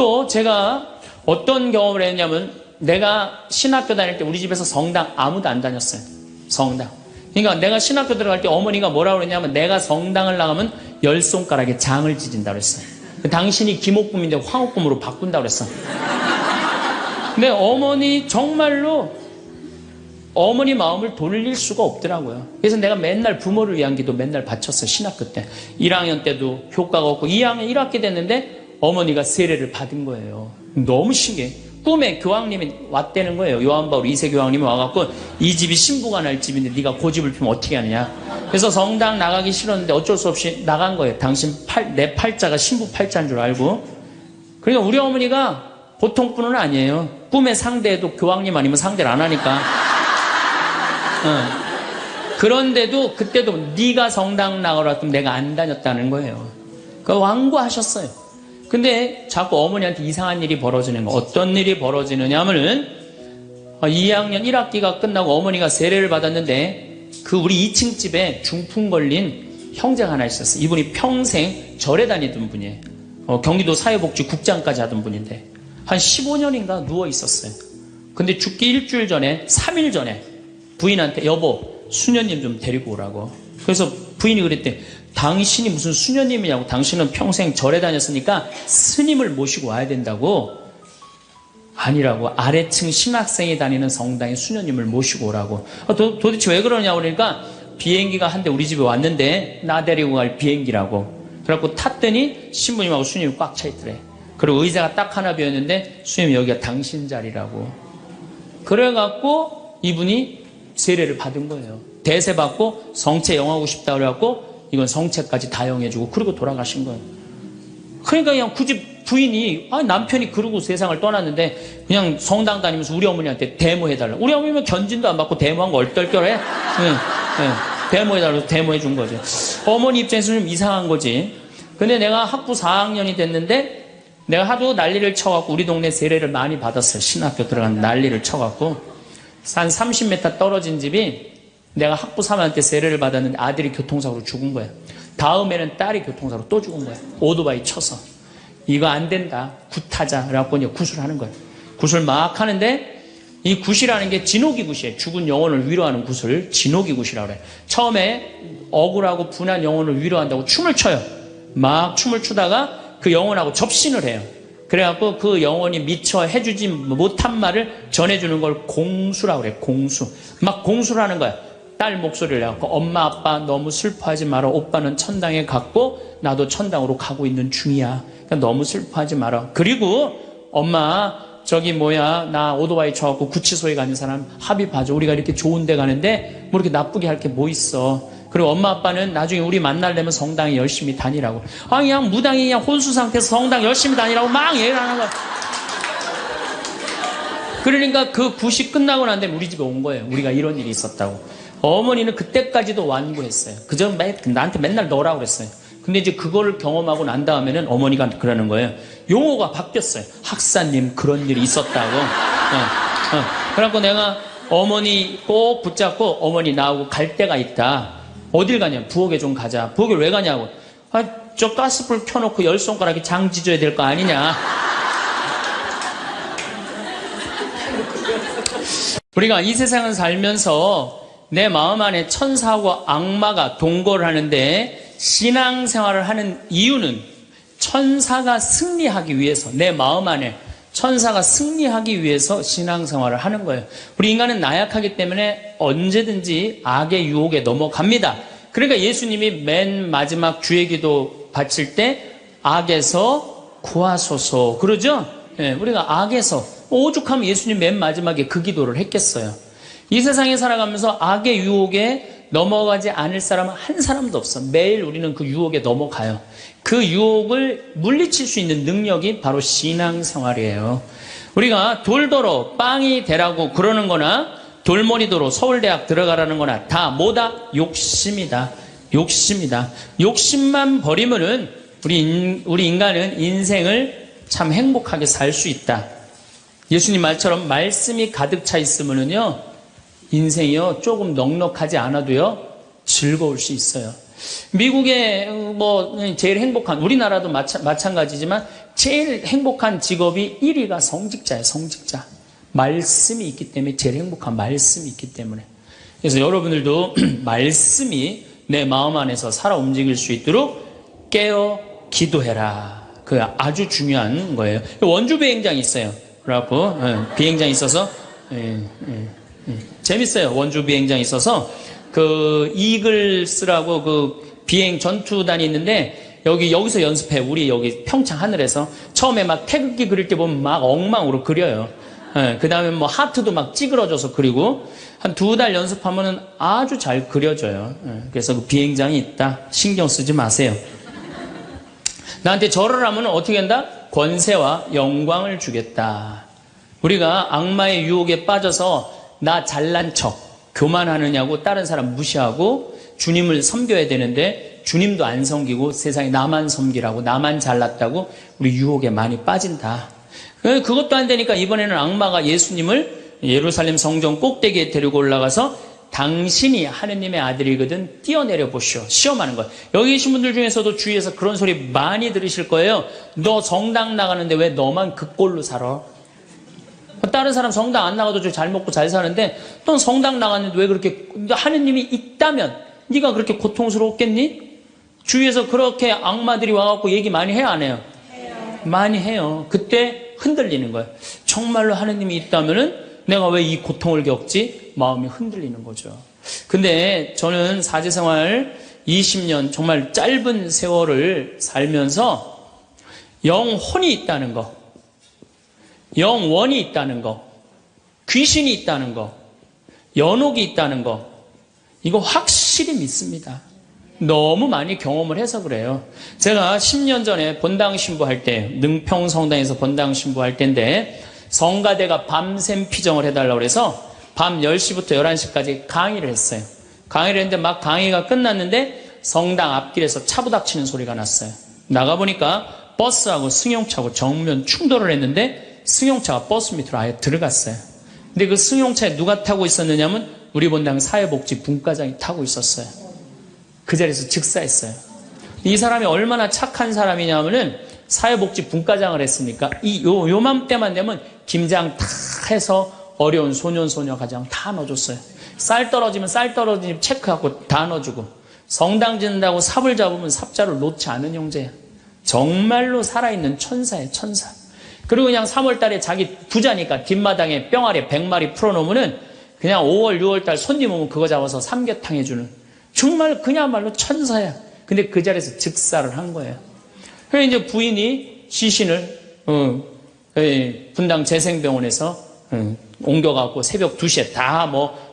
또 제가 어떤 경험을 했냐면 내가 신학교 다닐 때 우리 집에서 성당 아무도 안 다녔어요. 성당. 그러니까 내가 신학교 들어갈 때 어머니가 뭐라고 그랬냐면 내가 성당을 나가면 10손가락에 장을 찢은다고 그랬어요. 당신이 김옥금인데 황옥금으로 바꾼다고 그랬어. 근데 어머니 정말로 어머니 마음을 돌릴 수가 없더라고요. 그래서 내가 맨날 부모를 위한 기도 맨날 바쳤어요. 신학교 때. 1학년 때도 효과가 없고 2학년 1학기 됐는데 어머니가 세례를 받은 거예요. 너무 신기해. 꿈에 교황님이 왔다는 거예요. 요한바울 2세 교황님이 와갖고 이 집이 신부가 날 집인데 네가 고집을 피우면 어떻게 하느냐. 그래서 성당 나가기 싫었는데 어쩔 수 없이 나간 거예요. 당신 내 팔자가 신부 팔자인 줄 알고. 그러니까 우리 어머니가 보통 분은 아니에요. 꿈에 상대해도 교황님 아니면 상대를 안 하니까. 그런데도 그때도 네가 성당 나가라 했더니 내가 안 다녔다는 거예요. 그 완고하셨어요. 근데 자꾸 어머니한테 이상한 일이 벌어지는 거. 어떤 일이 벌어지느냐 하면은 2학년 1학기가 끝나고 어머니가 세례를 받았는데 그 우리 2층 집에 중풍 걸린 형제가 하나 있었어요. 이분이 평생 절에 다니던 분이에요. 경기도 사회복지국장까지 하던 분인데 한 15년인가 누워 있었어요. 근데 죽기 일주일 전에 3일 전에 부인한테 여보 수녀님 좀 데리고 오라고. 그래서 부인이 그랬대. 당신이 무슨 수녀님이냐고. 당신은 평생 절에 다녔으니까 스님을 모시고 와야 된다고. 아니라고. 아래층 신학생이 다니는 성당에 수녀님을 모시고 오라고. 도대체 왜 그러냐고 그러니까 비행기가 한 대 우리 집에 왔는데 나 데리고 갈 비행기라고. 그래갖고 탔더니 신부님하고 수녀님이 꽉 차 있더래. 그리고 의자가 딱 하나 비었는데 수녀님이 여기가 당신 자리라고. 그래갖고 이분이 세례를 받은 거예요. 대세 받고 성체 영하고 싶다 그래갖고 이건 성체까지 다 영해주고 그리고 돌아가신 거예요. 그러니까 그냥 굳이 부인이 남편이 그러고 세상을 떠났는데 그냥 성당 다니면서 우리 어머니한테 데모해달라. 우리 어머니는 견진도 안 받고 데모한 거 얼떨결해. 데모해달라고 데모해준 거죠. 어머니 입장에서 좀 이상한 거지. 근데 내가 학부 4학년이 됐는데 내가 하도 난리를 쳐갖고 우리 동네 세례를 많이 받았어요. 신학교 들어간 난리를 쳐갖고 한 30m 떨어진 집이 내가 학부 3학년 때 세례를 받았는데 아들이 교통사고로 죽은 거야. 다음에는 딸이 교통사고로 또 죽은 거야. 오토바이 쳐서. 이거 안 된다. 굿하자. 그래갖고 이제 굿을 하는 거야. 굿을 막 하는데 이 굿이라는 게 진호기 굿이에요. 죽은 영혼을 위로하는 굿을 진호기 굿이라고 그래. 처음에 억울하고 분한 영혼을 위로한다고 춤을 춰요. 막 춤을 추다가 그 영혼하고 접신을 해요. 그래갖고 그 영혼이 미처 해주지 못한 말을 전해주는 걸 공수라고 그래. 공수. 막 공수를 하는 거야. 딸 목소리를 내갖고 엄마 아빠 너무 슬퍼하지 마라. 오빠는 천당에 갔고 나도 천당으로 가고 있는 중이야. 그러니까 너무 슬퍼하지 마라. 그리고 엄마 저기 나 오토바이 쳐갖고 구치소에 가는 사람 합의 봐줘. 우리가 이렇게 좋은 데 가는데 뭐 이렇게 나쁘게 할 게 뭐 있어. 그리고 엄마 아빠는 나중에 우리 만나려면 성당에 열심히 다니라고. 그냥 무당이 그냥 혼수 상태에서 성당 열심히 다니라고 막 얘기를 하는 거야. 그러니까 그 굿이 끝나고 난 다음에 우리 집에 온 거예요. 우리가 이런 일이 있었다고. 어머니는 그때까지도 완고했어요. 그저 나한테 맨날 넣으라고 그랬어요. 근데 이제 그걸 경험하고 난 다음에는 어머니가 그러는 거예요. 용어가 바뀌었어요. 학사님 그런 일이 있었다고. 그래갖고 내가 어머니 꼭 붙잡고 어머니 나하고 갈 데가 있다. 어딜 가냐? 부엌에 좀 가자. 부엌에 왜 가냐고. 저 가스불 켜놓고 10손가락에 장 지져야 될 거 아니냐. 우리가 이 세상을 살면서 내 마음 안에 천사하고 악마가 동거를 하는데 신앙생활을 하는 이유는 천사가 승리하기 위해서, 내 마음 안에 천사가 승리하기 위해서 신앙생활을 하는 거예요. 우리 인간은 나약하기 때문에 언제든지 악의 유혹에 넘어갑니다. 그러니까 예수님이 맨 마지막 주의 기도 바칠 때 악에서 구하소서 그러죠? 우리가 악에서 오죽하면 예수님 맨 마지막에 그 기도를 했겠어요. 이 세상에 살아가면서 악의 유혹에 넘어가지 않을 사람은 한 사람도 없어. 매일 우리는 그 유혹에 넘어가요. 그 유혹을 물리칠 수 있는 능력이 바로 신앙생활이에요. 우리가 돌도로 빵이 되라고 그러는 거나 돌머리도로 서울대학 들어가라는 거나 다 뭐다? 욕심이다. 욕심이다. 욕심만 버리면은 우리 인간은 인생을 참 행복하게 살 수 있다. 예수님 말처럼 말씀이 가득 차 있으면은요 인생이요 조금 넉넉하지 않아도요 즐거울 수 있어요. 미국의 제일 행복한, 우리나라도 마찬가지지만 제일 행복한 직업이 1위가 성직자예요. 성직자. 말씀이 있기 때문에 제일 행복한 말씀이 있기 때문에. 그래서 여러분들도 말씀이 내 마음 안에서 살아 움직일 수 있도록 깨어 기도해라. 그 아주 중요한 거예요. 원주 비행장이 있어요. 그래갖고 비행장이 있어서 재밌어요. 원주 비행장이 있어서 그 이글스라고 그 비행 전투단이 있는데 여기서 연습해. 우리 여기 평창 하늘에서 처음에 막 태극기 그릴 때 보면 막 엉망으로 그려요. 그 다음에 뭐 하트도 막 찌그러져서 그리고 한 2달 연습하면은 아주 잘 그려져요. 그래서 그 비행장이 있다. 신경 쓰지 마세요. 나한테 절을 하면 어떻게 한다? 권세와 영광을 주겠다. 우리가 악마의 유혹에 빠져서 나 잘난 척, 교만하느냐고 다른 사람 무시하고 주님을 섬겨야 되는데 주님도 안 섬기고 세상에 나만 섬기라고 나만 잘났다고 우리 유혹에 많이 빠진다. 그것도 안 되니까 이번에는 악마가 예수님을 예루살렘 성전 꼭대기에 데리고 올라가서 당신이 하느님의 아들이거든 뛰어내려 보시오. 시험하는 거예요. 여기 계신 분들 중에서도 주위에서 그런 소리 많이 들으실 거예요. 너 성당 나가는데 왜 너만 그 꼴로 살아? 다른 사람 성당 안 나가도 잘 먹고 잘 사는데 넌 성당 나갔는데 왜 그렇게 하느님이 있다면 네가 그렇게 고통스러웠겠니? 주위에서 그렇게 악마들이 와갖고 얘기 많이 해요 안 해요? 많이 해요. 그때 흔들리는 거예요. 정말로 하느님이 있다면은 내가 왜 이 고통을 겪지? 마음이 흔들리는 거죠. 근데 저는 사제생활 20년 정말 짧은 세월을 살면서 영혼이 있다는 거, 영원이 있다는 거, 귀신이 있다는 거, 연옥이 있다는 거, 이거 확실히 믿습니다. 너무 많이 경험을 해서 그래요. 제가 10년 전에 본당 신부할 때, 능평 성당에서 본당 신부할 때인데 성가대가 밤샘 피정을 해달라고 그래서 밤 10시부터 11시까지 강의를 했어요. 강의를 했는데 막 강의가 끝났는데 성당 앞길에서 차 부닥치는 소리가 났어요. 나가보니까 버스하고 승용차하고 정면 충돌을 했는데 승용차가 버스 밑으로 아예 들어갔어요. 근데 그 승용차에 누가 타고 있었느냐면 우리 본당 사회복지 분과장이 타고 있었어요. 그 자리에서 즉사했어요. 이 사람이 얼마나 착한 사람이냐면은 사회복지 분과장을 했으니까 요맘때만 되면 김장 다 해서 어려운 소년 소녀 가정 다 넣어줬어요. 쌀 떨어지면 쌀 떨어지면 체크하고 다 넣어주고 성당 짓는다고 삽을 잡으면 삽자를 놓지 않은 형제야. 정말로 살아있는 천사예요. 천사. 그리고 그냥 3월달에 자기 부자니까 뒷마당에 뿅아리 100마리 풀어놓으면은 그냥 5월 6월달 손님 오면 그거 잡아서 삼계탕 해주는 정말 그야말로 천사야. 근데 그 자리에서 즉사를 한 거예요. 그래서 이제 부인이 시신을 분당 재생병원에서 옮겨갖고 새벽 2시에 다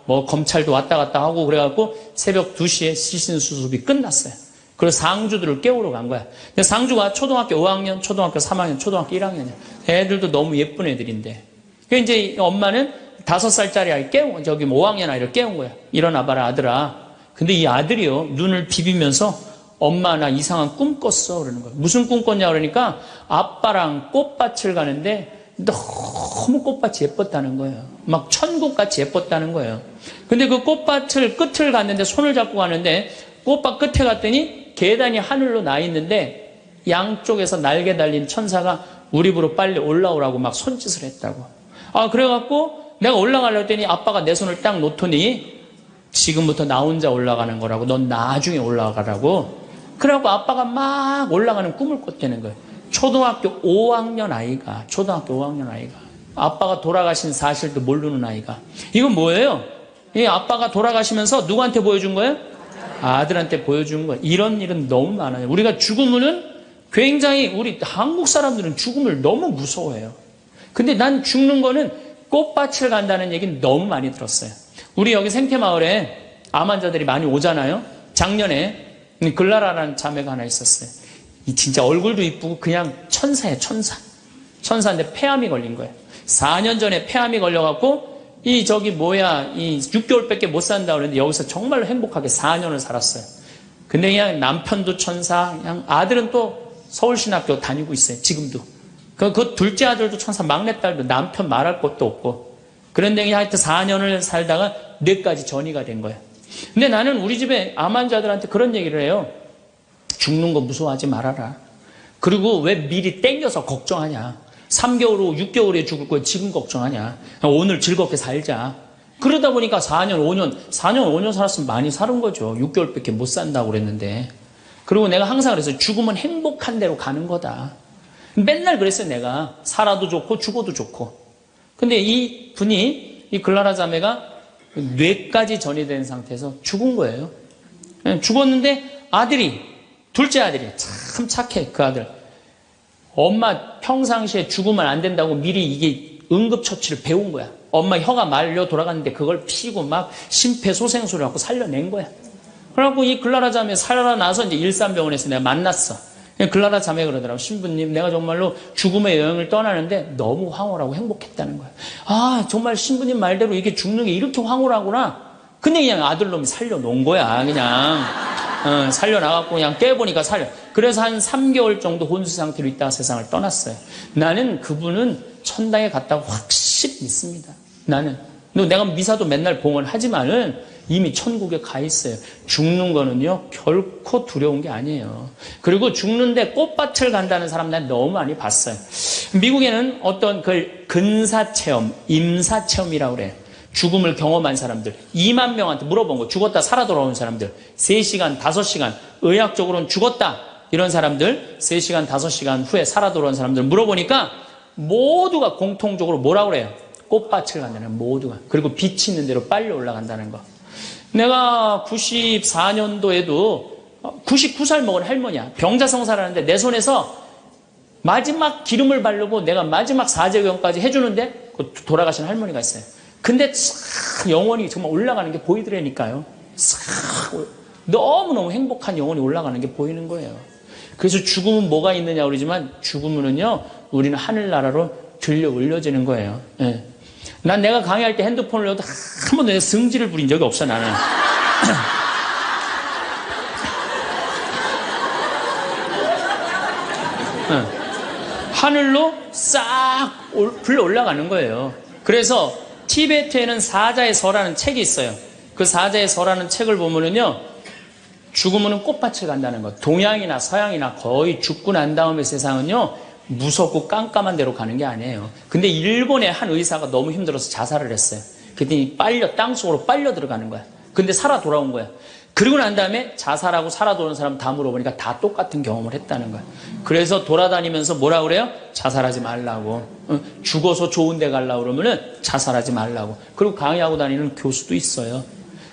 뭐 검찰도 왔다 갔다 하고 그래갖고 새벽 2시에 시신 수습이 끝났어요. 그래서 상주들을 깨우러 간 거야. 근데 상주가 초등학교 5학년, 초등학교 3학년, 초등학교 1학년이야. 애들도 너무 예쁜 애들인데. 그래서 이제 엄마는 5살짜리 아이 저기 5학년 아이를 깨운 거야. 일어나봐라 아들아. 근데 이 아들이요 눈을 비비면서 엄마 나 이상한 꿈 꿨어 그러는 거예요. 무슨 꿈 꿨냐 그러니까 아빠랑 꽃밭을 가는데 너무 꽃밭이 예뻤다는 거예요. 막 천국같이 예뻤다는 거예요. 근데 그 꽃밭을 끝을 갔는데 손을 잡고 가는데 꽃밭 끝에 갔더니 계단이 하늘로 나 있는데 양쪽에서 날개 달린 천사가 우리 집으로 빨리 올라오라고 막 손짓을 했다고. 그래갖고 내가 올라가려고 했더니 아빠가 내 손을 딱 놓더니 지금부터 나 혼자 올라가는 거라고 넌 나중에 올라가라고. 그래갖고 아빠가 막 올라가는 꿈을 꿨다는 거예요. 초등학교 5학년 아이가 아빠가 돌아가신 사실도 모르는 아이가. 이건 뭐예요? 이 아빠가 돌아가시면서 누구한테 보여준 거예요? 아들한테 보여준 거예요. 이런 일은 너무 많아요. 우리가 죽으면은 굉장히 우리 한국 사람들은 죽음을 너무 무서워해요. 근데 난 죽는 거는 꽃밭을 간다는 얘기는 너무 많이 들었어요. 우리 여기 생태마을에 암 환자들이 많이 오잖아요. 작년에 글라라라는 자매가 하나 있었어요. 이 진짜 얼굴도 이쁘고 그냥 천사예요. 천사인데 폐암이 걸린 거예요. 4년 전에 폐암이 걸려갖고 이 6개월밖에 못 산다 그랬는데 여기서 정말로 행복하게 4년을 살았어요. 근데 그냥 남편도 천사, 그냥 아들은 또 서울신학교 다니고 있어요. 지금도. 그 둘째 아들도 천사, 막내딸도 남편 말할 것도 없고. 그런데 그냥 하여튼 4년을 살다가 뇌까지 전이가 된 거예요. 근데 나는 우리 집에 암 환자들한테 그런 얘기를 해요. 죽는 거 무서워하지 말아라. 그리고 왜 미리 땡겨서 걱정하냐. 3개월 후 6개월에 죽을 거야 지금 걱정하냐. 오늘 즐겁게 살자. 그러다 보니까 4년 5년 살았으면 많이 사는 거죠. 6개월밖에 못 산다고 그랬는데. 그리고 내가 항상 그랬어요. 죽으면 행복한 대로 가는 거다. 맨날 그랬어요. 내가 살아도 좋고 죽어도 좋고. 근데 이 분이, 이 글라라 자매가 뇌까지 전이된 상태에서 죽은 거예요. 죽었는데 둘째 아들이 참 착해. 그 아들. 엄마 평상시에 죽으면 안 된다고 미리 이게 응급처치를 배운 거야. 엄마 혀가 말려 돌아갔는데 그걸 피고 막 심폐소생술을 하고 살려낸 거야. 그래갖고 이 글라라 자매 살아나서 이제 일산병원에서 내가 만났어. 글라라 자매 그러더라고. 신부님, 내가 정말로 죽음의 여행을 떠나는데 너무 황홀하고 행복했다는 거야. 아, 정말 신부님 말대로 이게 죽는 게 이렇게 황홀하구나. 근데 그냥 아들놈이 살려놓은 거야. 그냥 살려나갖고 그냥 깨보니까 살려. 그래서 한 3개월 정도 혼수 상태로 있다가 세상을 떠났어요. 나는 그분은 천당에 갔다고 확실히 믿습니다. 나는. 내가 미사도 맨날 봉헌하지만은 이미 천국에 가 있어요. 죽는 거는요, 결코 두려운 게 아니에요. 그리고 죽는데 꽃밭을 간다는 사람 난 너무 많이 봤어요. 미국에는 어떤 그 근사체험, 임사체험이라고 그래요. 죽음을 경험한 사람들, 2만 명한테 물어본 거, 죽었다 살아 돌아온 사람들, 3시간, 5시간, 의학적으로는 죽었다. 이런 사람들, 3시간, 5시간 후에 살아 돌아온 사람들 물어보니까 모두가 공통적으로 뭐라고 그래요? 꽃밭을 간다는 모두가. 그리고 빛이 있는 대로 빨리 올라간다는 거. 내가 94년도에도 99살 먹은 할머니야. 병자성사를 하는데 내 손에서 마지막 기름을 바르고 내가 마지막 사제경까지 해주는데 돌아가신 할머니가 있어요. 근데 싹 영혼이 정말 올라가는 게 보이더라니까요. 싹 너무너무 행복한 영혼이 올라가는 게 보이는 거예요. 그래서 죽음은 뭐가 있느냐 그러지만 죽음은요, 우리는 하늘나라로 들려 올려지는 거예요. 예. 난 내가 강의할 때 핸드폰을 넣어도 한 번도 내가 승질을 부린 적이 없어, 나는. 하늘로 싹 불러 올라가는 거예요. 그래서 티베트에는 사자의 서라는 책이 있어요. 그 사자의 서라는 책을 보면은요, 죽으면은 꽃밭을 간다는 거. 동양이나 서양이나 거의 죽고 난 다음에 세상은요, 무섭고 깜깜한 데로 가는 게 아니에요. 근데 일본의 한 의사가 너무 힘들어서 자살을 했어요. 그랬더니 땅속으로 빨려 들어가는 거야. 근데 살아 돌아온 거야. 그리고 난 다음에 자살하고 살아 돌아온 사람 다 물어보니까 다 똑같은 경험을 했다는 거야. 그래서 돌아다니면서 뭐라 그래요? 자살하지 말라고. 죽어서 좋은 데 가려고 그러면은 자살하지 말라고. 그리고 강의하고 다니는 교수도 있어요.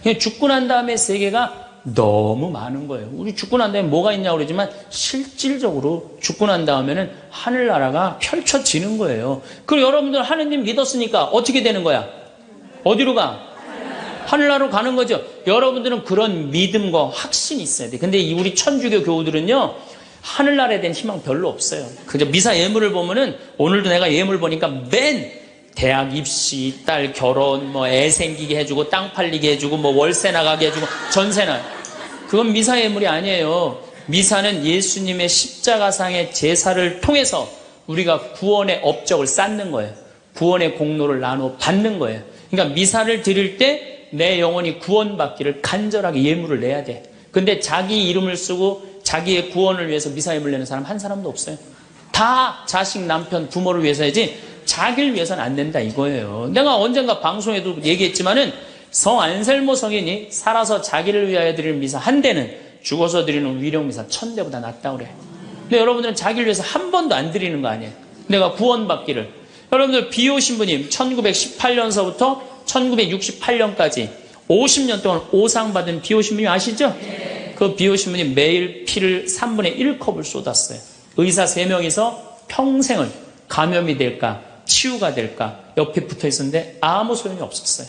그냥 죽고 난 다음에 세계가 너무 많은 거예요. 우리 죽고 난 다음에 뭐가 있냐고 그러지만 실질적으로 죽고 난 다음에는 하늘나라가 펼쳐지는 거예요. 그리고 여러분들 하느님 믿었으니까 어떻게 되는 거야? 어디로 가? 하늘나라로 가는 거죠. 여러분들은 그런 믿음과 확신이 있어야 돼. 근데 우리 천주교 교우들은요, 하늘나라에 대한 희망 별로 없어요. 그저 미사 예물을 보면은, 오늘도 내가 예물 보니까 맨 대학 입시, 딸 결혼, 뭐 애 생기게 해주고, 땅 팔리게 해주고, 뭐 월세 나가게 해주고, 전세나. 그건 미사 예물이 아니에요. 미사는 예수님의 십자가상의 제사를 통해서 우리가 구원의 업적을 쌓는 거예요. 구원의 공로를 나누어 받는 거예요. 그러니까 미사를 드릴 때 내 영혼이 구원받기를 간절하게 예물을 내야 돼. 근데 자기 이름을 쓰고 자기의 구원을 위해서 미사 예물 내는 사람 한 사람도 없어요. 다 자식, 남편, 부모를 위해서야지 자기를 위해서는 안 된다 이거예요. 내가 언젠가 방송에도 얘기했지만은 성 안셀모 성인이 살아서 자기를 위하여 드리는 미사 한 대는 죽어서 드리는 위령 미사 1000대보다 낫다고 그래. 근데 여러분들은 자기를 위해서 한 번도 안 드리는 거 아니에요. 내가 구원받기를. 여러분들 비오 신부님 1918년서부터 1968년까지 50년 동안 오상 받은 비오 신부님 아시죠? 그 비오 신부님 매일 피를 3분의 1컵을 쏟았어요. 의사 3명이서 평생을 감염이 될까 치유가 될까 옆에 붙어 있었는데 아무 소용이 없었어요.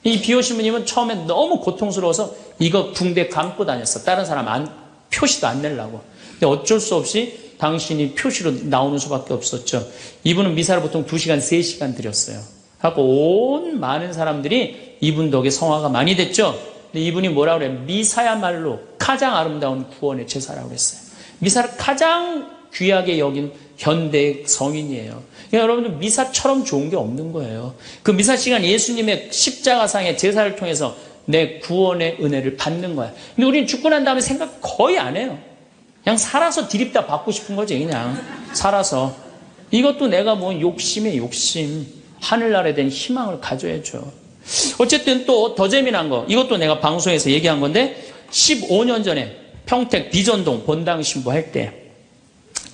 이 비오 신부님은 처음에 너무 고통스러워서 이거 붕대 감고 다녔어. 다른 사람 표시도 안 내려고. 근데 어쩔 수 없이 당신이 표시로 나오는 수밖에 없었죠. 이분은 미사를 보통 2시간, 3시간 드렸어요. 하고 온 많은 사람들이 이분 덕에 성화가 많이 됐죠. 근데 이분이 뭐라고 그래요? 미사야말로 가장 아름다운 구원의 제사라고 그랬어요. 미사를 가장 귀하게 여긴 현대 성인이에요. 그러니까 여러분들 미사처럼 좋은 게 없는 거예요. 그 미사 시간 예수님의 십자가상의 제사를 통해서 내 구원의 은혜를 받는 거야. 근데 우리는 죽고 난 다음에 생각 거의 안 해요. 그냥 살아서 디립다 받고 싶은 거지, 그냥. 살아서. 이것도 내가 뭐 욕심이야, 욕심. 하늘나라에 대한 희망을 가져야죠. 어쨌든 또 더 재미난 거. 이것도 내가 방송에서 얘기한 건데, 15년 전에 평택 비전동 본당 신부할 때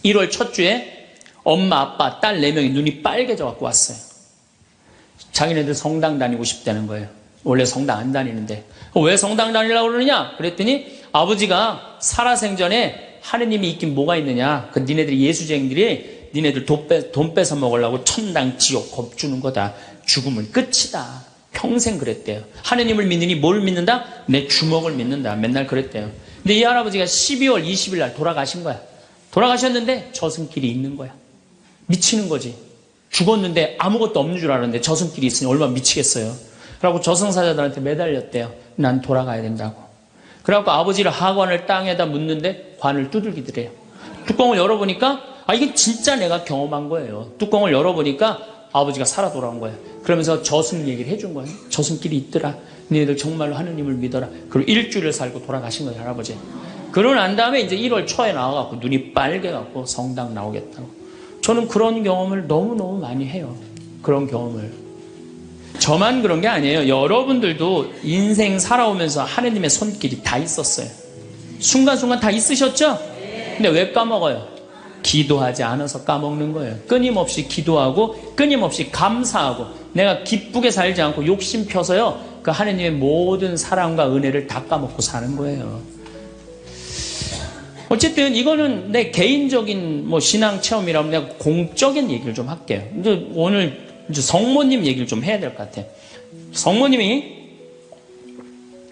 1월 첫 주에 엄마, 아빠, 딸 4명이 눈이 빨개져 갖고 왔어요. 자기네들 성당 다니고 싶다는 거예요. 원래 성당 안 다니는데. 왜 성당 다니려고 그러느냐? 그랬더니 아버지가 살아생전에 하느님이 있긴 뭐가 있느냐? 그 니네들이 예수쟁이들이 니네들 돈 뺏어 먹으려고 천당, 지옥 겁주는 거다. 죽음은 끝이다. 평생 그랬대요. 하느님을 믿느니 뭘 믿는다? 내 주먹을 믿는다. 맨날 그랬대요. 근데 이 할아버지가 12월 20일 날 돌아가신 거야. 돌아가셨는데 저승길이 있는 거야. 미치는 거지. 죽었는데 아무것도 없는 줄 알았는데 저승길이 있으니 얼마나 미치겠어요. 그래갖고 저승사자들한테 매달렸대요. 난 돌아가야 된다고. 그래갖고 아버지를 하관을 땅에다 묻는데 관을 두들기더래요. 뚜껑을 열어보니까 이게 진짜 내가 경험한 거예요. 뚜껑을 열어보니까 아버지가 살아 돌아온 거예요. 그러면서 저승 얘기를 해준 거예요. 저승길이 있더라. 너희들 정말로 하느님을 믿어라. 그리고 일주일을 살고 돌아가신 거예요, 할아버지. 그러고 난 다음에 이제 1월 초에 나와갖고 눈이 빨개갖고 성당 나오겠다고. 저는 그런 경험을 너무너무 많이 해요. 그런 경험을. 저만 그런 게 아니에요. 여러분들도 인생 살아오면서 하느님의 손길이 다 있었어요. 순간순간 다 있으셨죠? 근데 왜 까먹어요? 기도하지 않아서 까먹는 거예요. 끊임없이 기도하고 끊임없이 감사하고 내가 기쁘게 살지 않고 욕심 펴서요. 그 하느님의 모든 사랑과 은혜를 다 까먹고 사는 거예요. 어쨌든 이거는 내 개인적인 뭐 신앙 체험이라면 내가 공적인 얘기를 좀 할게요. 이제 오늘 이제 성모님 얘기를 좀 해야 될 것 같아요. 성모님이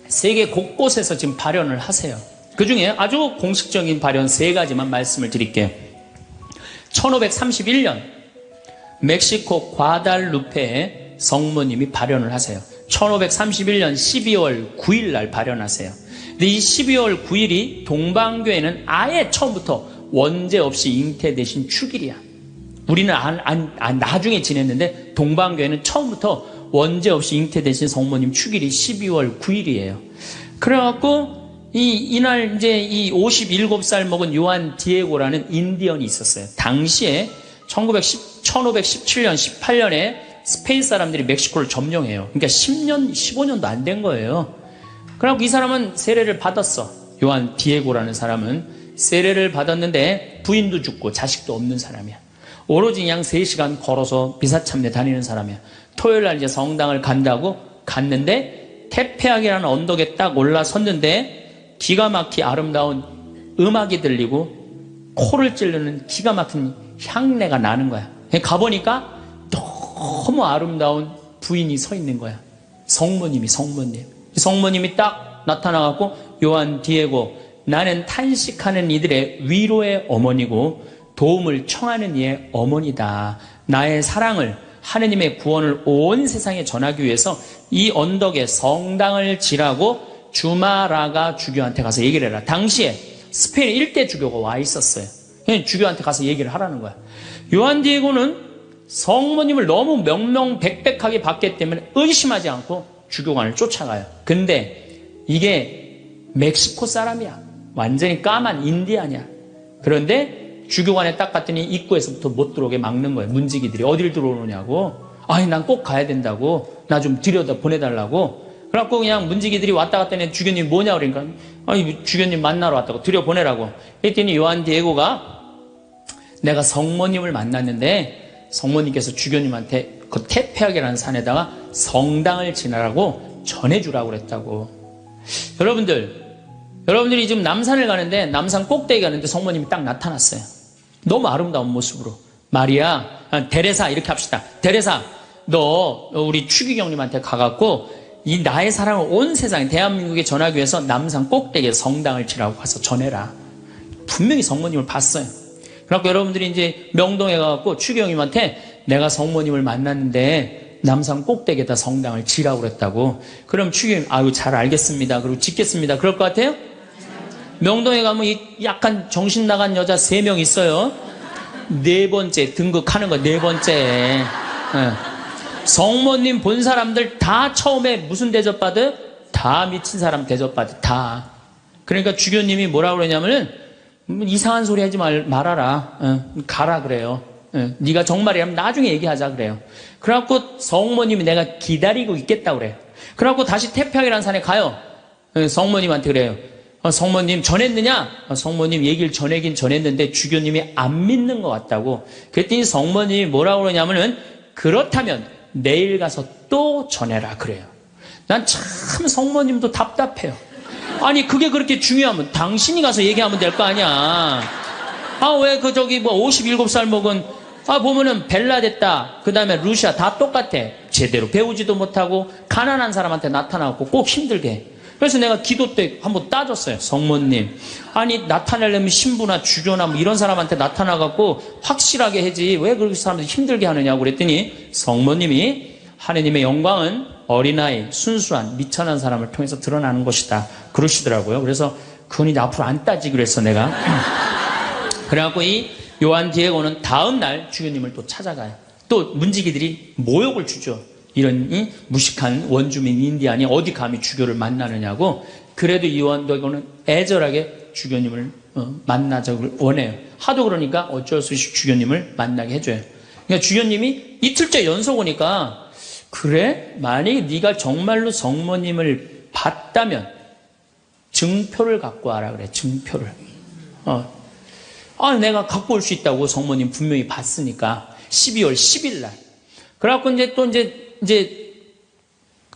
세계 곳곳에서 지금 발현을 하세요. 그 중에 아주 공식적인 발현 3가지만 말씀을 드릴게요. 1531년 멕시코 과달루페에 성모님이 발현을 하세요. 1531년 12월 9일 날 발현하세요. 근데 이 12월 9일이 동방교회는 아예 처음부터 원죄 없이 잉태되신 축일이야. 우리는 나중에 지냈는데 동방교회는 처음부터 원죄 없이 잉태되신 성모님 축일이 12월 9일이에요. 그래갖고 이날 이제 이 57살 먹은 요한 디에고라는 인디언이 있었어요. 당시에 1517년, 18년에 스페인 사람들이 멕시코를 점령해요. 그러니까 10년, 15년도 안 된 거예요. 그래갖고 이 사람은 세례를 받았어. 요한 디에고라는 사람은 세례를 받았는데 부인도 죽고 자식도 없는 사람이야. 오로지 그냥 3시간 걸어서 미사참례 다니는 사람이야. 토요일 날 이제 성당을 간다고 갔는데 테페악이라는 언덕에 딱 올라섰는데 기가 막히 아름다운 음악이 들리고 코를 찌르는 기가 막힌 향내가 나는 거야. 가보니까 너무 아름다운 부인이 서 있는 거야. 성모님이. 성모님이 딱 나타나갖고 요한 디에고, 나는 탄식하는 이들의 위로의 어머니고 도움을 청하는 이의 어머니다. 나의 사랑을, 하느님의 구원을 온 세상에 전하기 위해서 이 언덕에 성당을 지라고 주마라가 주교한테 가서 얘기를 해라. 당시에 스페인 일대 주교가 와 있었어요. 주교한테 가서 얘기를 하라는 거야. 요한 디에고는 성모님을 너무 명명백백하게 봤기 때문에 의심하지 않고 주교관을 쫓아가요. 근데 이게 멕시코 사람이야. 완전히 까만 인디안이야. 그런데 주교관에 딱 갔더니 입구에서부터 못 들어오게 막는 거예요. 문지기들이 어딜 들어오느냐고. 아니 난 꼭 가야 된다고. 나 좀 들여다 보내달라고. 그래갖고 그냥 문지기들이 왔다 갔다 했는데 주교님이 뭐냐 그러니까 아니 주교님 만나러 왔다고 들여보내라고. 그랬더니 요한 디에고가 내가 성모님을 만났는데 성모님께서 주교님한테 그 테페악이라는 산에다가 성당을 지나라고 전해주라고 그랬다고. 여러분들이 지금 남산을 가는데 남산 꼭대기 가는데 성모님이 딱 나타났어요. 너무 아름다운 모습으로. 마리아, 데레사 이렇게 합시다. 데레사, 너 우리 추기경님한테 가갖고 이 나의 사랑을 온 세상에 대한민국에 전하기 위해서 남산 꼭대기에 성당을 지라고 가서 전해라. 분명히 성모님을 봤어요. 그래갖고 여러분들이 이제 명동에 가갖고 추기경님한테 내가 성모님을 만났는데 남산 꼭대기에다 성당을 지라고 그랬다고. 그럼 추기경님 아유 잘 알겠습니다. 그리고 짓겠습니다. 그럴 것 같아요? 명동에 가면 약간 정신 나간 여자 3명 있어요. 4번째 등극하는 거 4번째. 성모님 본 사람들 다 처음에 무슨 대접받아요? 다 미친 사람 대접받아요. 다. 그러니까 주교님이 뭐라고 그러냐면은 이상한 소리 하지 말아라. 가라 그래요. 네가 정말이라면 나중에 얘기하자 그래요. 그래갖고 성모님이 내가 기다리고 있겠다 그래요. 그래갖고 다시 태평이라는 산에 가요. 성모님한테 그래요. 성모님 전했느냐? 성모님 얘기를 전하긴 전했는데 주교님이 안 믿는 것 같다고. 그랬더니 성모님이 뭐라고 그러냐면은 그렇다면 내일 가서 또 전해라 그래요. 난 참 성모님도 답답해요. 아니 그게 그렇게 중요하면 당신이 가서 얘기하면 될 거 아니야. 왜 그 저기 뭐 57살 먹은 보면은 벨라 됐다. 그 다음에 루시아 다 똑같아. 제대로 배우지도 못하고 가난한 사람한테 나타나고 꼭 힘들게 해. 그래서 내가 기도 때 한번 따졌어요. 성모님. 아니 나타내려면 신부나 주교나 뭐 이런 사람한테 나타나갖고 확실하게 하지 왜 그렇게 사람들 힘들게 하느냐고 그랬더니 성모님이 하느님의 영광은 어린아이, 순수한, 미천한 사람을 통해서 드러나는 것이다. 그러시더라고요. 그래서 그건 이제 앞으로 안 따지기로 했어 내가. 그래갖고 이 요한 디에고는 다음 날 주교님을 또 찾아가요. 또 문지기들이 모욕을 주죠. 이런 무식한 원주민 인디안이 어디 감히 주교를 만나느냐고. 그래도 이 요한 디에고는 애절하게 주교님을 만나자고 원해요. 하도 그러니까 어쩔 수 없이 주교님을 만나게 해줘요. 그러니까 주교님이 이틀째 연속 오니까 그래? 만약에 네가 정말로 성모님을 봤다면 증표를 갖고 와라 그래. 증표를. 내가 갖고 올 수 있다고. 성모님 분명히 봤으니까. 12월 10일 날. 그래갖고 이제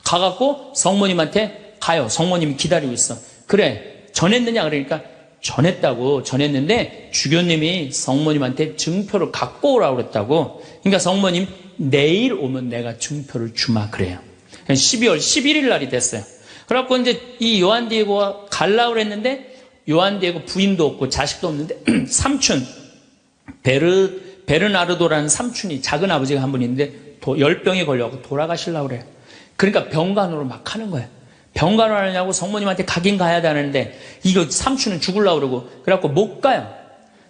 가갖고 성모님한테 가요. 성모님이 기다리고 있어. 그래, 전했느냐? 그러니까 전했다고. 전했는데 주교님이 성모님한테 증표를 갖고 오라고 그랬다고. 그러니까 성모님 내일 오면 내가 증표를 주마 그래요. 12월 11일 날이 됐어요. 그래갖고 이제 이 요한 디에고가 가려고 그랬는데 요한 디에고 부인도 없고 자식도 없는데 삼촌 베르나르도라는 삼촌이 작은 아버지가 한 분 있는데 열병에 걸려서 돌아가시려고 그래요. 그러니까 병간호를 막 하는 거예요. 병간호 하느냐고 성모님한테 가긴 가야 되는데 이거 삼촌은 죽으려고 그러고 그래갖고 못 가요.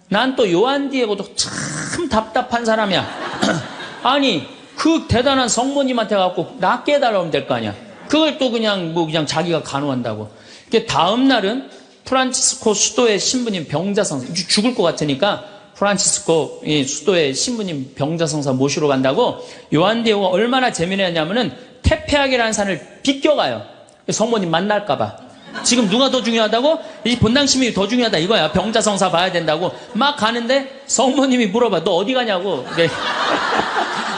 난 또 요한 디에고도 참 답답한 사람이야. 아니 그 대단한 성모님한테 갖고 낫게 해달라고 하면 될 거 아니야. 그걸 또 그냥 자기가 간호한다고. 다음 날은 프란치스코 수도의 신부님 병자성사, 죽을 것 같으니까 프란치스코 수도의 신부님 병자성사 모시러 간다고. 요한 디에고가 얼마나 재미나냐면은 테페하게라는 산을 비껴가요. 성모님 만날까봐. 지금 누가 더 중요하다고? 이 본당심이 더 중요하다 이거야. 병자성사 봐야 된다고 막 가는데 성모님이 물어봐. 너 어디 가냐고. 네.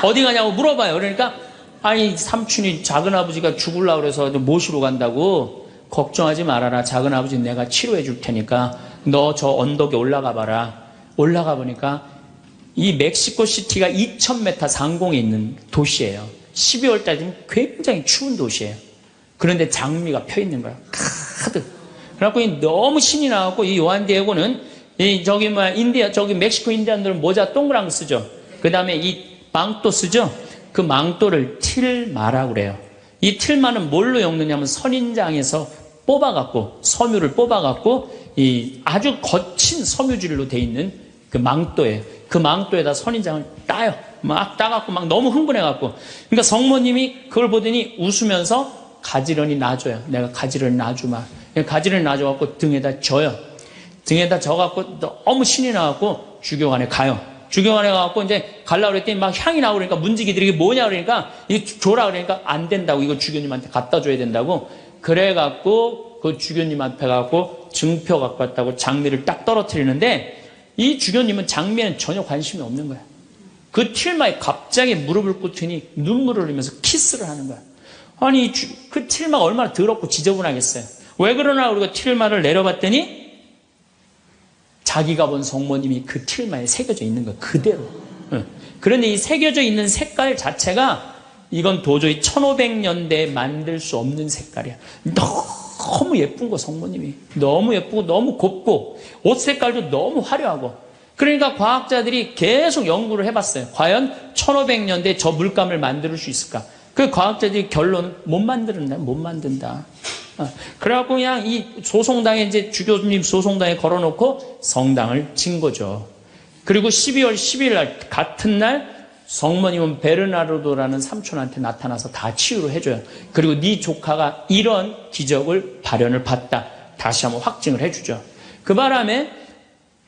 어디 가냐고 물어봐요. 그러니까 아니 삼촌이 작은아버지가 죽으려고 그래서 모시러 간다고. 걱정하지 말아라. 작은아버지 내가 치료해 줄 테니까 너 저 언덕에 올라가 봐라. 올라가 보니까 이 멕시코 시티가 2000m 상공에 있는 도시예요. 12월 달이면 굉장히 추운 도시예요. 그런데 장미가 펴 있는 거야. 가득. 그래갖고 너무 신이 나갖고 이 요한 디에고는 저기 멕시코 인디안들은 모자 동그란 거 쓰죠. 그 다음에 이 망토 쓰죠. 그 망토를 틸마라고 그래요. 이 틸마는 뭘로 엮느냐면 선인장에서 뽑아갖고 섬유를 뽑아갖고 이 아주 거친 섬유질로 돼 있는 그 망토예요. 그 망토에다 선인장을 따요. 막 따갖고 막 너무 흥분해갖고. 그러니까 성모님이 그걸 보더니 웃으면서 가지런히 놔줘요. 내가 가지런히 놔주마. 가지런히 놔줘갖고 등에다 져요. 등에다 져갖고 너무 신이 나갖고 주교관에 가요. 주교관에 가갖고 이제 가려고 그랬더니 막 향이 나고 그러니까 문지기들이 이게 뭐냐 그러니까 이거 줘라 그러니까 안 된다고. 이거 주교님한테 갖다 줘야 된다고. 그래갖고 그 주교님 앞에 가갖고 증표 갖고 왔다고 장미를 딱 떨어뜨리는데 이 주교님은 장미에는 전혀 관심이 없는 거야. 그 틸마에 갑자기 무릎을 꿇더니 눈물을 흘리면서 키스를 하는 거야. 아니 그 틸마가 얼마나 더럽고 지저분하겠어요. 왜 그러나 우리가 틸마를 내려봤더니 자기가 본 성모님이 그 틸마에 새겨져 있는 거야. 그대로. 그런데 이 새겨져 있는 색깔 자체가 이건 도저히 1500년대에 만들 수 없는 색깔이야. 너무 예쁜 거 성모님이. 너무 예쁘고 너무 곱고 옷 색깔도 너무 화려하고. 그러니까 과학자들이 계속 연구를 해봤어요. 과연 1500년대에 저 물감을 만들 수 있을까? 그 과학자들이 결론은 못 만든다. 그래갖고 그냥 이 소송당에 이제 주교님 소송당에 걸어놓고 성당을 진 거죠. 그리고 12월 10일 날 같은 날 성모님은 베르나르도라는 삼촌한테 나타나서 다 치유를 해줘요. 그리고 네 조카가 이런 기적을 발현을 봤다. 다시 한번 확증을 해주죠. 그 바람에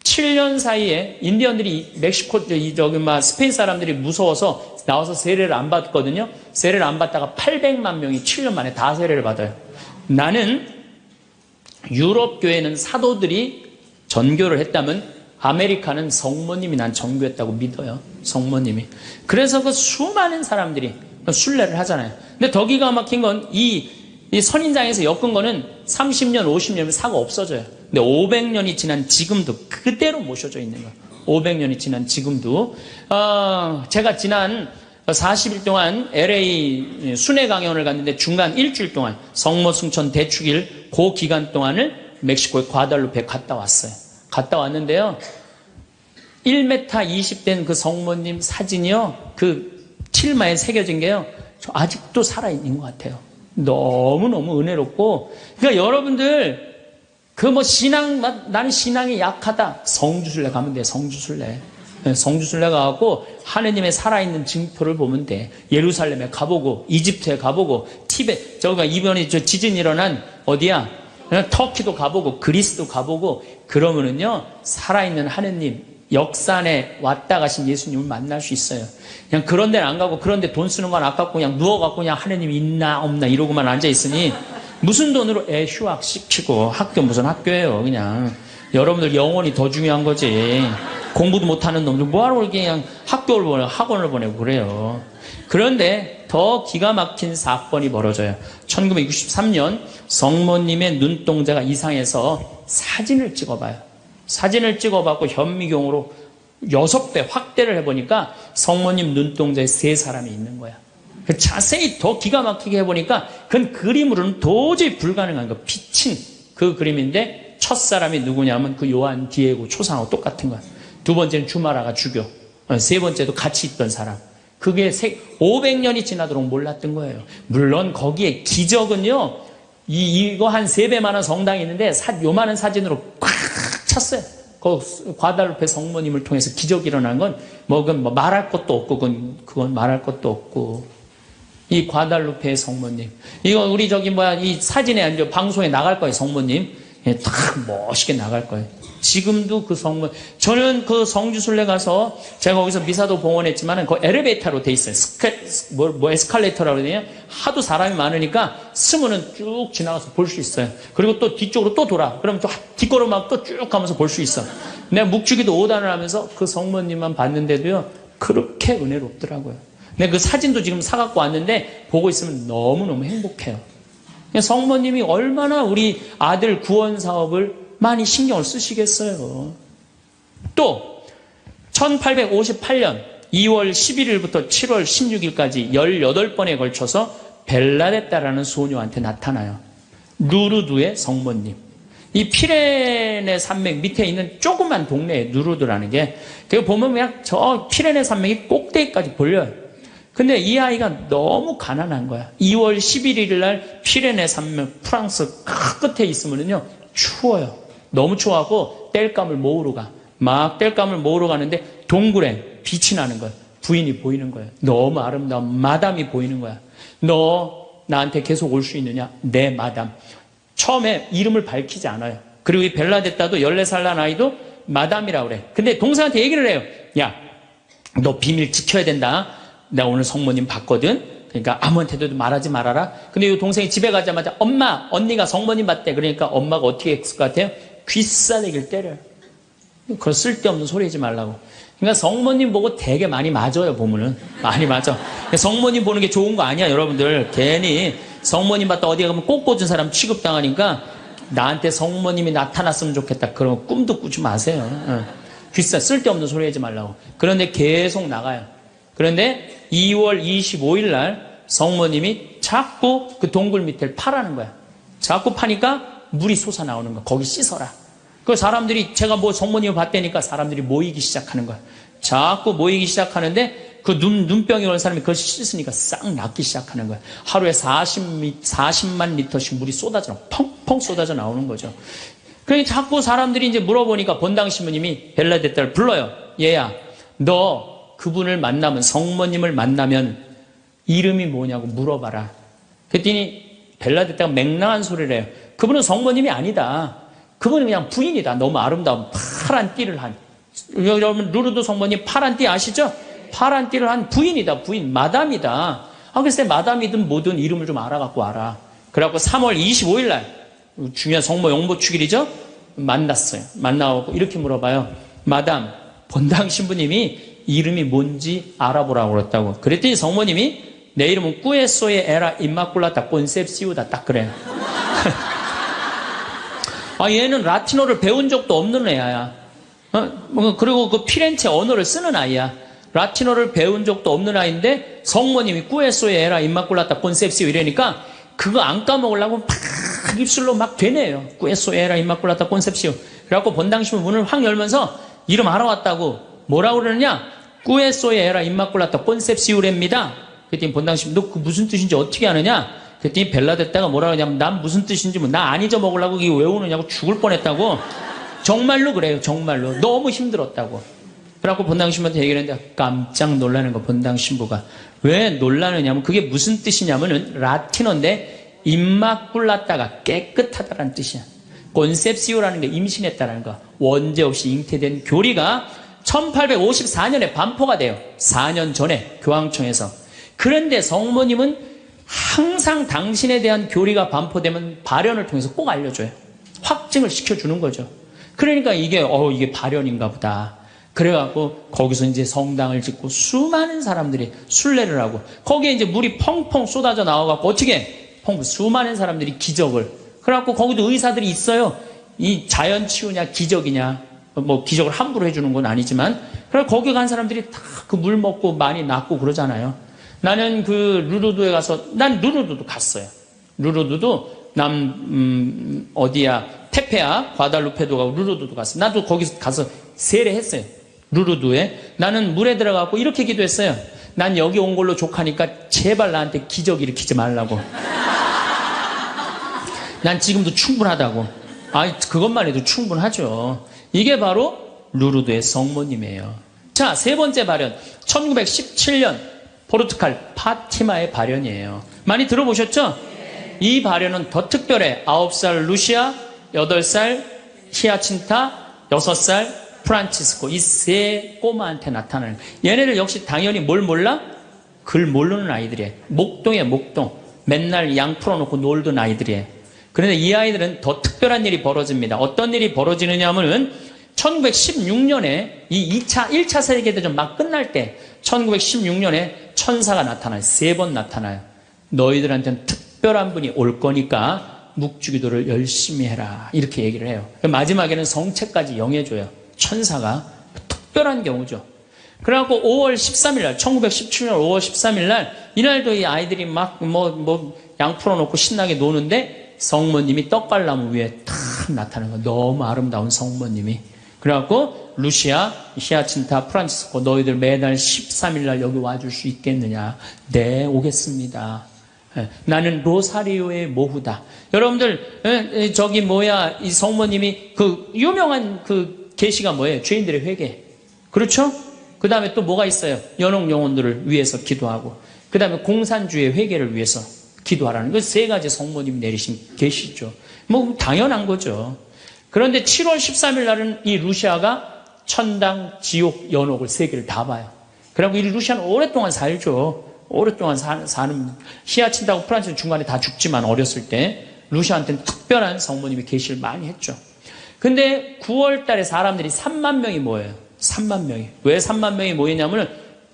7년 사이에 인디언들이 멕시코, 스페인 사람들이 무서워서 나와서 세례를 안 받거든요. 세례를 안 받다가 800만 명이 7년 만에 다 세례를 받아요. 나는 유럽 교회는 사도들이 전교를 했다면 아메리카는 성모님이 난 전교했다고 믿어요. 성모님이. 그래서 그 수많은 사람들이 순례를 하잖아요. 근데 더 기가 막힌 건 이 선인장에서 엮은 거는 30년, 50년이면 사가 없어져요. 근데 500년이 지난 지금도 그대로 모셔져 있는 거예요. 500년이 지난 지금도. 제가 지난 40일 동안 LA 순회 강연을 갔는데 중간 일주일 동안 성모 승천 대축일 그 기간 동안을 멕시코의 과달루페에 갔다 왔어요. 갔다 왔는데요. 1m 20된 그 성모님 사진이요. 그 칠마에 새겨진 게요. 저 아직도 살아있는 것 같아요. 너무너무 은혜롭고. 그러니까 여러분들 나는 신앙이 약하다. 성주순례 가면 돼. 성주순례. 성주순례 가갖고 하느님의 살아있는 증표를 보면 돼. 예루살렘에 가보고 이집트에 가보고 티베트 이번에 지진 일어난 어디야? 터키도 가보고 그리스도 가보고 그러면은요 살아있는 하느님 역사 안에 왔다 가신 예수님을 만날 수 있어요. 그냥 그런 데는 안 가고 그런 데 돈 쓰는 건 아깝고 그냥 누워갖고 그냥 하느님이 있나 없나 이러고만 앉아있으니 무슨 돈으로 애 휴학시키고 학교 무슨 학교예요. 그냥 여러분들 영혼이 더 중요한 거지. 공부도 못하는 놈들 뭐하러 그냥 학교를 보내고 학원을 보내고 그래요. 그런데 더 기가 막힌 사건이 벌어져요. 1963년 성모님의 눈동자가 이상해서 사진을 찍어봐요. 사진을 찍어봤고 현미경으로 6배 확대를 해보니까 성모님 눈동자에 3사람이 있는 거야. 자세히 더 기가 막히게 해보니까 그건 그림으로는 도저히 불가능한 거. 비친 그 그림인데 첫 사람이 누구냐면 그 요한 디에고 초상하고 똑같은 거야. 두 번째는 주마라가 주교. 세 번째도 같이 있던 사람. 그게 500년이 지나도록 몰랐던 거예요. 물론 거기에 기적은요. 이거 한 3배만한 성당이 있는데 요만한 사진으로 꽉 찼어요. 그 과달루페 성모님을 통해서 기적이 일어난 건 그건 말할 것도 없고 그건 말할 것도 없고 이 과달루페 성모님 이거 우리 이 사진에 방송에 나갈 거예요. 성모님 딱 멋있게 나갈 거예요. 지금도 그 성모 저는 그 성주순례 가서 제가 거기서 미사도 봉헌했지만은 그 엘리베이터로 돼 있어요. 에스컬레이터라고 그러네요. 하도 사람이 많으니까 스면은 쭉 지나가서 볼 수 있어요. 그리고 또 뒤쪽으로 또 돌아. 그러면 또 뒷걸음막 또 쭉 가면서 볼 수 있어. 내가 묵주기도 5단을 하면서 그 성모님만 봤는데도요. 그렇게 은혜롭더라고요. 근데 그 사진도 지금 사갖고 왔는데 보고 있으면 너무너무 행복해요. 성모님이 얼마나 우리 아들 구원 사업을 많이 신경을 쓰시겠어요. 또 1858년 2월 11일부터 7월 16일까지 18번에 걸쳐서 벨라데타라는 소녀한테 나타나요. 루르드의 성모님. 이 피레네 산맥 밑에 있는 조그만 동네에 루르드라는 게 그거 보면 그냥 저 피레네 산맥이 꼭대기까지 보여요. 근데 이 아이가 너무 가난한 거야. 2월 11일 날 피레네 산맥 프랑스 끝에 있으면요 추워요. 너무 추워하고 땔감을 모으러 가. 막 땔감을 모으러 가는데 동굴에 빛이 나는 거야. 부인이 보이는 거야. 너무 아름다운 마담이 보이는 거야. 너 나한테 계속 올 수 있느냐? 네 마담. 처음에 이름을 밝히지 않아요. 그리고 이 벨라데타도 14살 난 아이도 마담이라고 그래. 근데 동생한테 얘기를 해요. 야, 너 비밀 지켜야 된다. 내가 오늘 성모님 봤거든. 그러니까 아무한테도 말하지 말아라. 근데 이 동생이 집에 가자마자 엄마, 언니가 성모님 봤대. 그러니까 엄마가 어떻게 했을 것 같아요? 귀싸대기를 때려요. 그거 쓸데없는 소리 하지 말라고. 그러니까 성모님 보고 되게 많이 맞아요, 보면은. 많이 맞아. 성모님 보는 게 좋은 거 아니야, 여러분들. 괜히 성모님 봤다 어디 가면 꼭 꽂은 사람 취급당하니까 나한테 성모님이 나타났으면 좋겠다. 그런 꿈도 꾸지 마세요. 쓸데없는 소리 하지 말라고. 그런데 계속 나가요. 그런데 2월 25일 날 성모님이 자꾸 그 동굴 밑을 파라는 거야. 자꾸 파니까 물이 솟아나오는 거야. 거기 씻어라. 그 사람들이 제가 성모님을 봤다니까 사람들이 모이기 시작하는 거야. 자꾸 모이기 시작하는데 그 눈병이 온 사람이 그걸 씻으니까 싹 낫기 시작하는 거야. 하루에 40만 리터씩 물이 펑펑 쏟아져 나오는 거죠. 그러니까 자꾸 사람들이 이제 물어보니까 본당 신부님이 벨라데타를 불러요. 얘야, 너 그분을 만나면 성모님을 만나면 이름이 뭐냐고 물어봐라. 그랬더니 벨라데타가 맹랑한 소리를 해요. 그분은 성모님이 아니다. 그거는 그냥 부인이다. 너무 아름다운 파란 띠를 한. 여러분 루르드 성모님 파란 띠 아시죠? 파란 띠를 한 부인이다. 부인. 마담이다. 글쎄 마담이든 뭐든 이름을 좀 알아갖고 알아. 그래갖고 3월 25일 날 중요한 성모 용보축일이죠? 만났어요. 만나고 이렇게 물어봐요. 마담, 본당 신부님이 이름이 뭔지 알아보라고 그랬다고. 그랬더니 성모님이 내 이름은 꾸에소에 에라 임마culata 콘셉시우다 딱 그래요. 얘는 라틴어를 배운 적도 없는 애야. 그리고 그 피렌체 언어를 쓰는 아이야. 라틴어를 배운 적도 없는 아이인데 성모님이 꾸에소에 에라 임마culata 콘셉시우 이러니까 그거 안 까먹으려고 막 입술로 막 되네요. 꾸에소에 에라 임마culata 콘셉시우. 그래갖고 본당 신부 문을 확 열면서 이름 알아왔다고. 뭐라고 그러느냐? 꾸에소에 에라 임마culata 콘셉시우랍니다. 그랬더니 본당 신부 너 그 무슨 뜻인지 어떻게 아느냐? 그랬더니 벨라데tta가 뭐라 그러냐면 난 무슨 뜻인지 나 안 잊어먹으려고 이게 외우느냐고 죽을 뻔했다고. 정말로 그래요. 정말로. 너무 힘들었다고. 그래갖고 본당 신부한테 얘기를 했는데 깜짝 놀라는 거 본당 신부가. 왜 놀라느냐면 그게 무슨 뜻이냐면은 라틴어인데 임마culata가 깨끗하다라는 뜻이야. 콘셉시오라는 게 임신했다라는 거. 원죄 없이 잉태된 교리가 1854년에 반포가 돼요. 4년 전에 교황청에서. 그런데 성모님은 항상 당신에 대한 교리가 반포되면 발현을 통해서 꼭 알려줘요. 확증을 시켜주는 거죠. 그러니까 이게 발현인가 보다. 그래갖고 거기서 이제 성당을 짓고 수많은 사람들이 순례를 하고 거기에 이제 물이 펑펑 쏟아져 나와갖고 어떻게 수많은 사람들이 기적을. 그래갖고 거기도 의사들이 있어요. 이 자연 치유냐 기적이냐. 뭐 기적을 함부로 해주는 건 아니지만 그래 거기 간 사람들이 다 그 물 먹고 많이 낫고 그러잖아요. 나는 그 루르드에 가서 난 루르드도 갔어요. 루르드도 어디야 테페아 과달루페도 가고 루르드도 갔어요. 나도 거기서 가서 세례했어요. 루르드에 나는 물에 들어가고 이렇게 기도했어요. 난 여기 온 걸로 족하니까 제발 나한테 기적 일으키지 말라고. 난 지금도 충분하다고. 그것만 해도 충분하죠. 이게 바로 루르드의 성모님이에요. 자, 세 번째 발현. 1917년 포르투갈 파티마의 발현이에요. 많이 들어보셨죠? 이 발현은 더 특별해. 9살 루시아, 8살 히아친타, 6살 프란치스코. 이 세 꼬마한테 나타나는. 얘네들 역시 당연히 뭘 몰라? 글 모르는 아이들이에요. 목동이에요, 목동. 맨날 양 풀어놓고 놀던 아이들이에요. 그런데 이 아이들은 더 특별한 일이 벌어집니다. 어떤 일이 벌어지느냐 하면은 1916년에 이 1차 세계대전 막 끝날 때 1916년에 천사가 나타나요. 3번 나타나요. 너희들한테는 특별한 분이 올 거니까 묵주기도를 열심히 해라. 이렇게 얘기를 해요. 마지막에는 성체까지 영해줘요. 천사가 특별한 경우죠. 그래갖고 5월 13일 날 1917년 5월 13일 날 이날도 이 아이들이 막 양 풀어놓고 신나게 노는데 성모님이 떡갈나무 위에 탁 나타나는 거예요. 너무 아름다운 성모님이. 그래갖고 루시아, 히아친타, 프란치스코 너희들 매달 13일 날 여기 와줄 수 있겠느냐. 네, 오겠습니다. 나는 로사리오의 모후다. 여러분들 이 성모님이 그 유명한 그 계시가 뭐예요? 죄인들의 회개. 그렇죠? 그 다음에 또 뭐가 있어요? 연옥 영혼들을 위해서 기도하고 그 다음에 공산주의 회개를 위해서 기도하라는 그 세 가지 성모님이 내리신 계시죠. 뭐 당연한 거죠. 그런데 7월 13일 날은 이 루시아가 천당, 지옥, 연옥을 세 개를 다 봐요. 그리고 이 루시아는 오랫동안 살죠. 오랫동안 사는 히아친타하고 프란치스 중간에 다 죽지만 어렸을 때 루시아한테는 특별한 성모님이 계시를 많이 했죠. 근데 9월 달에 사람들이 3만 명이 모여요. 3만 명이. 왜 3만 명이 모이냐면은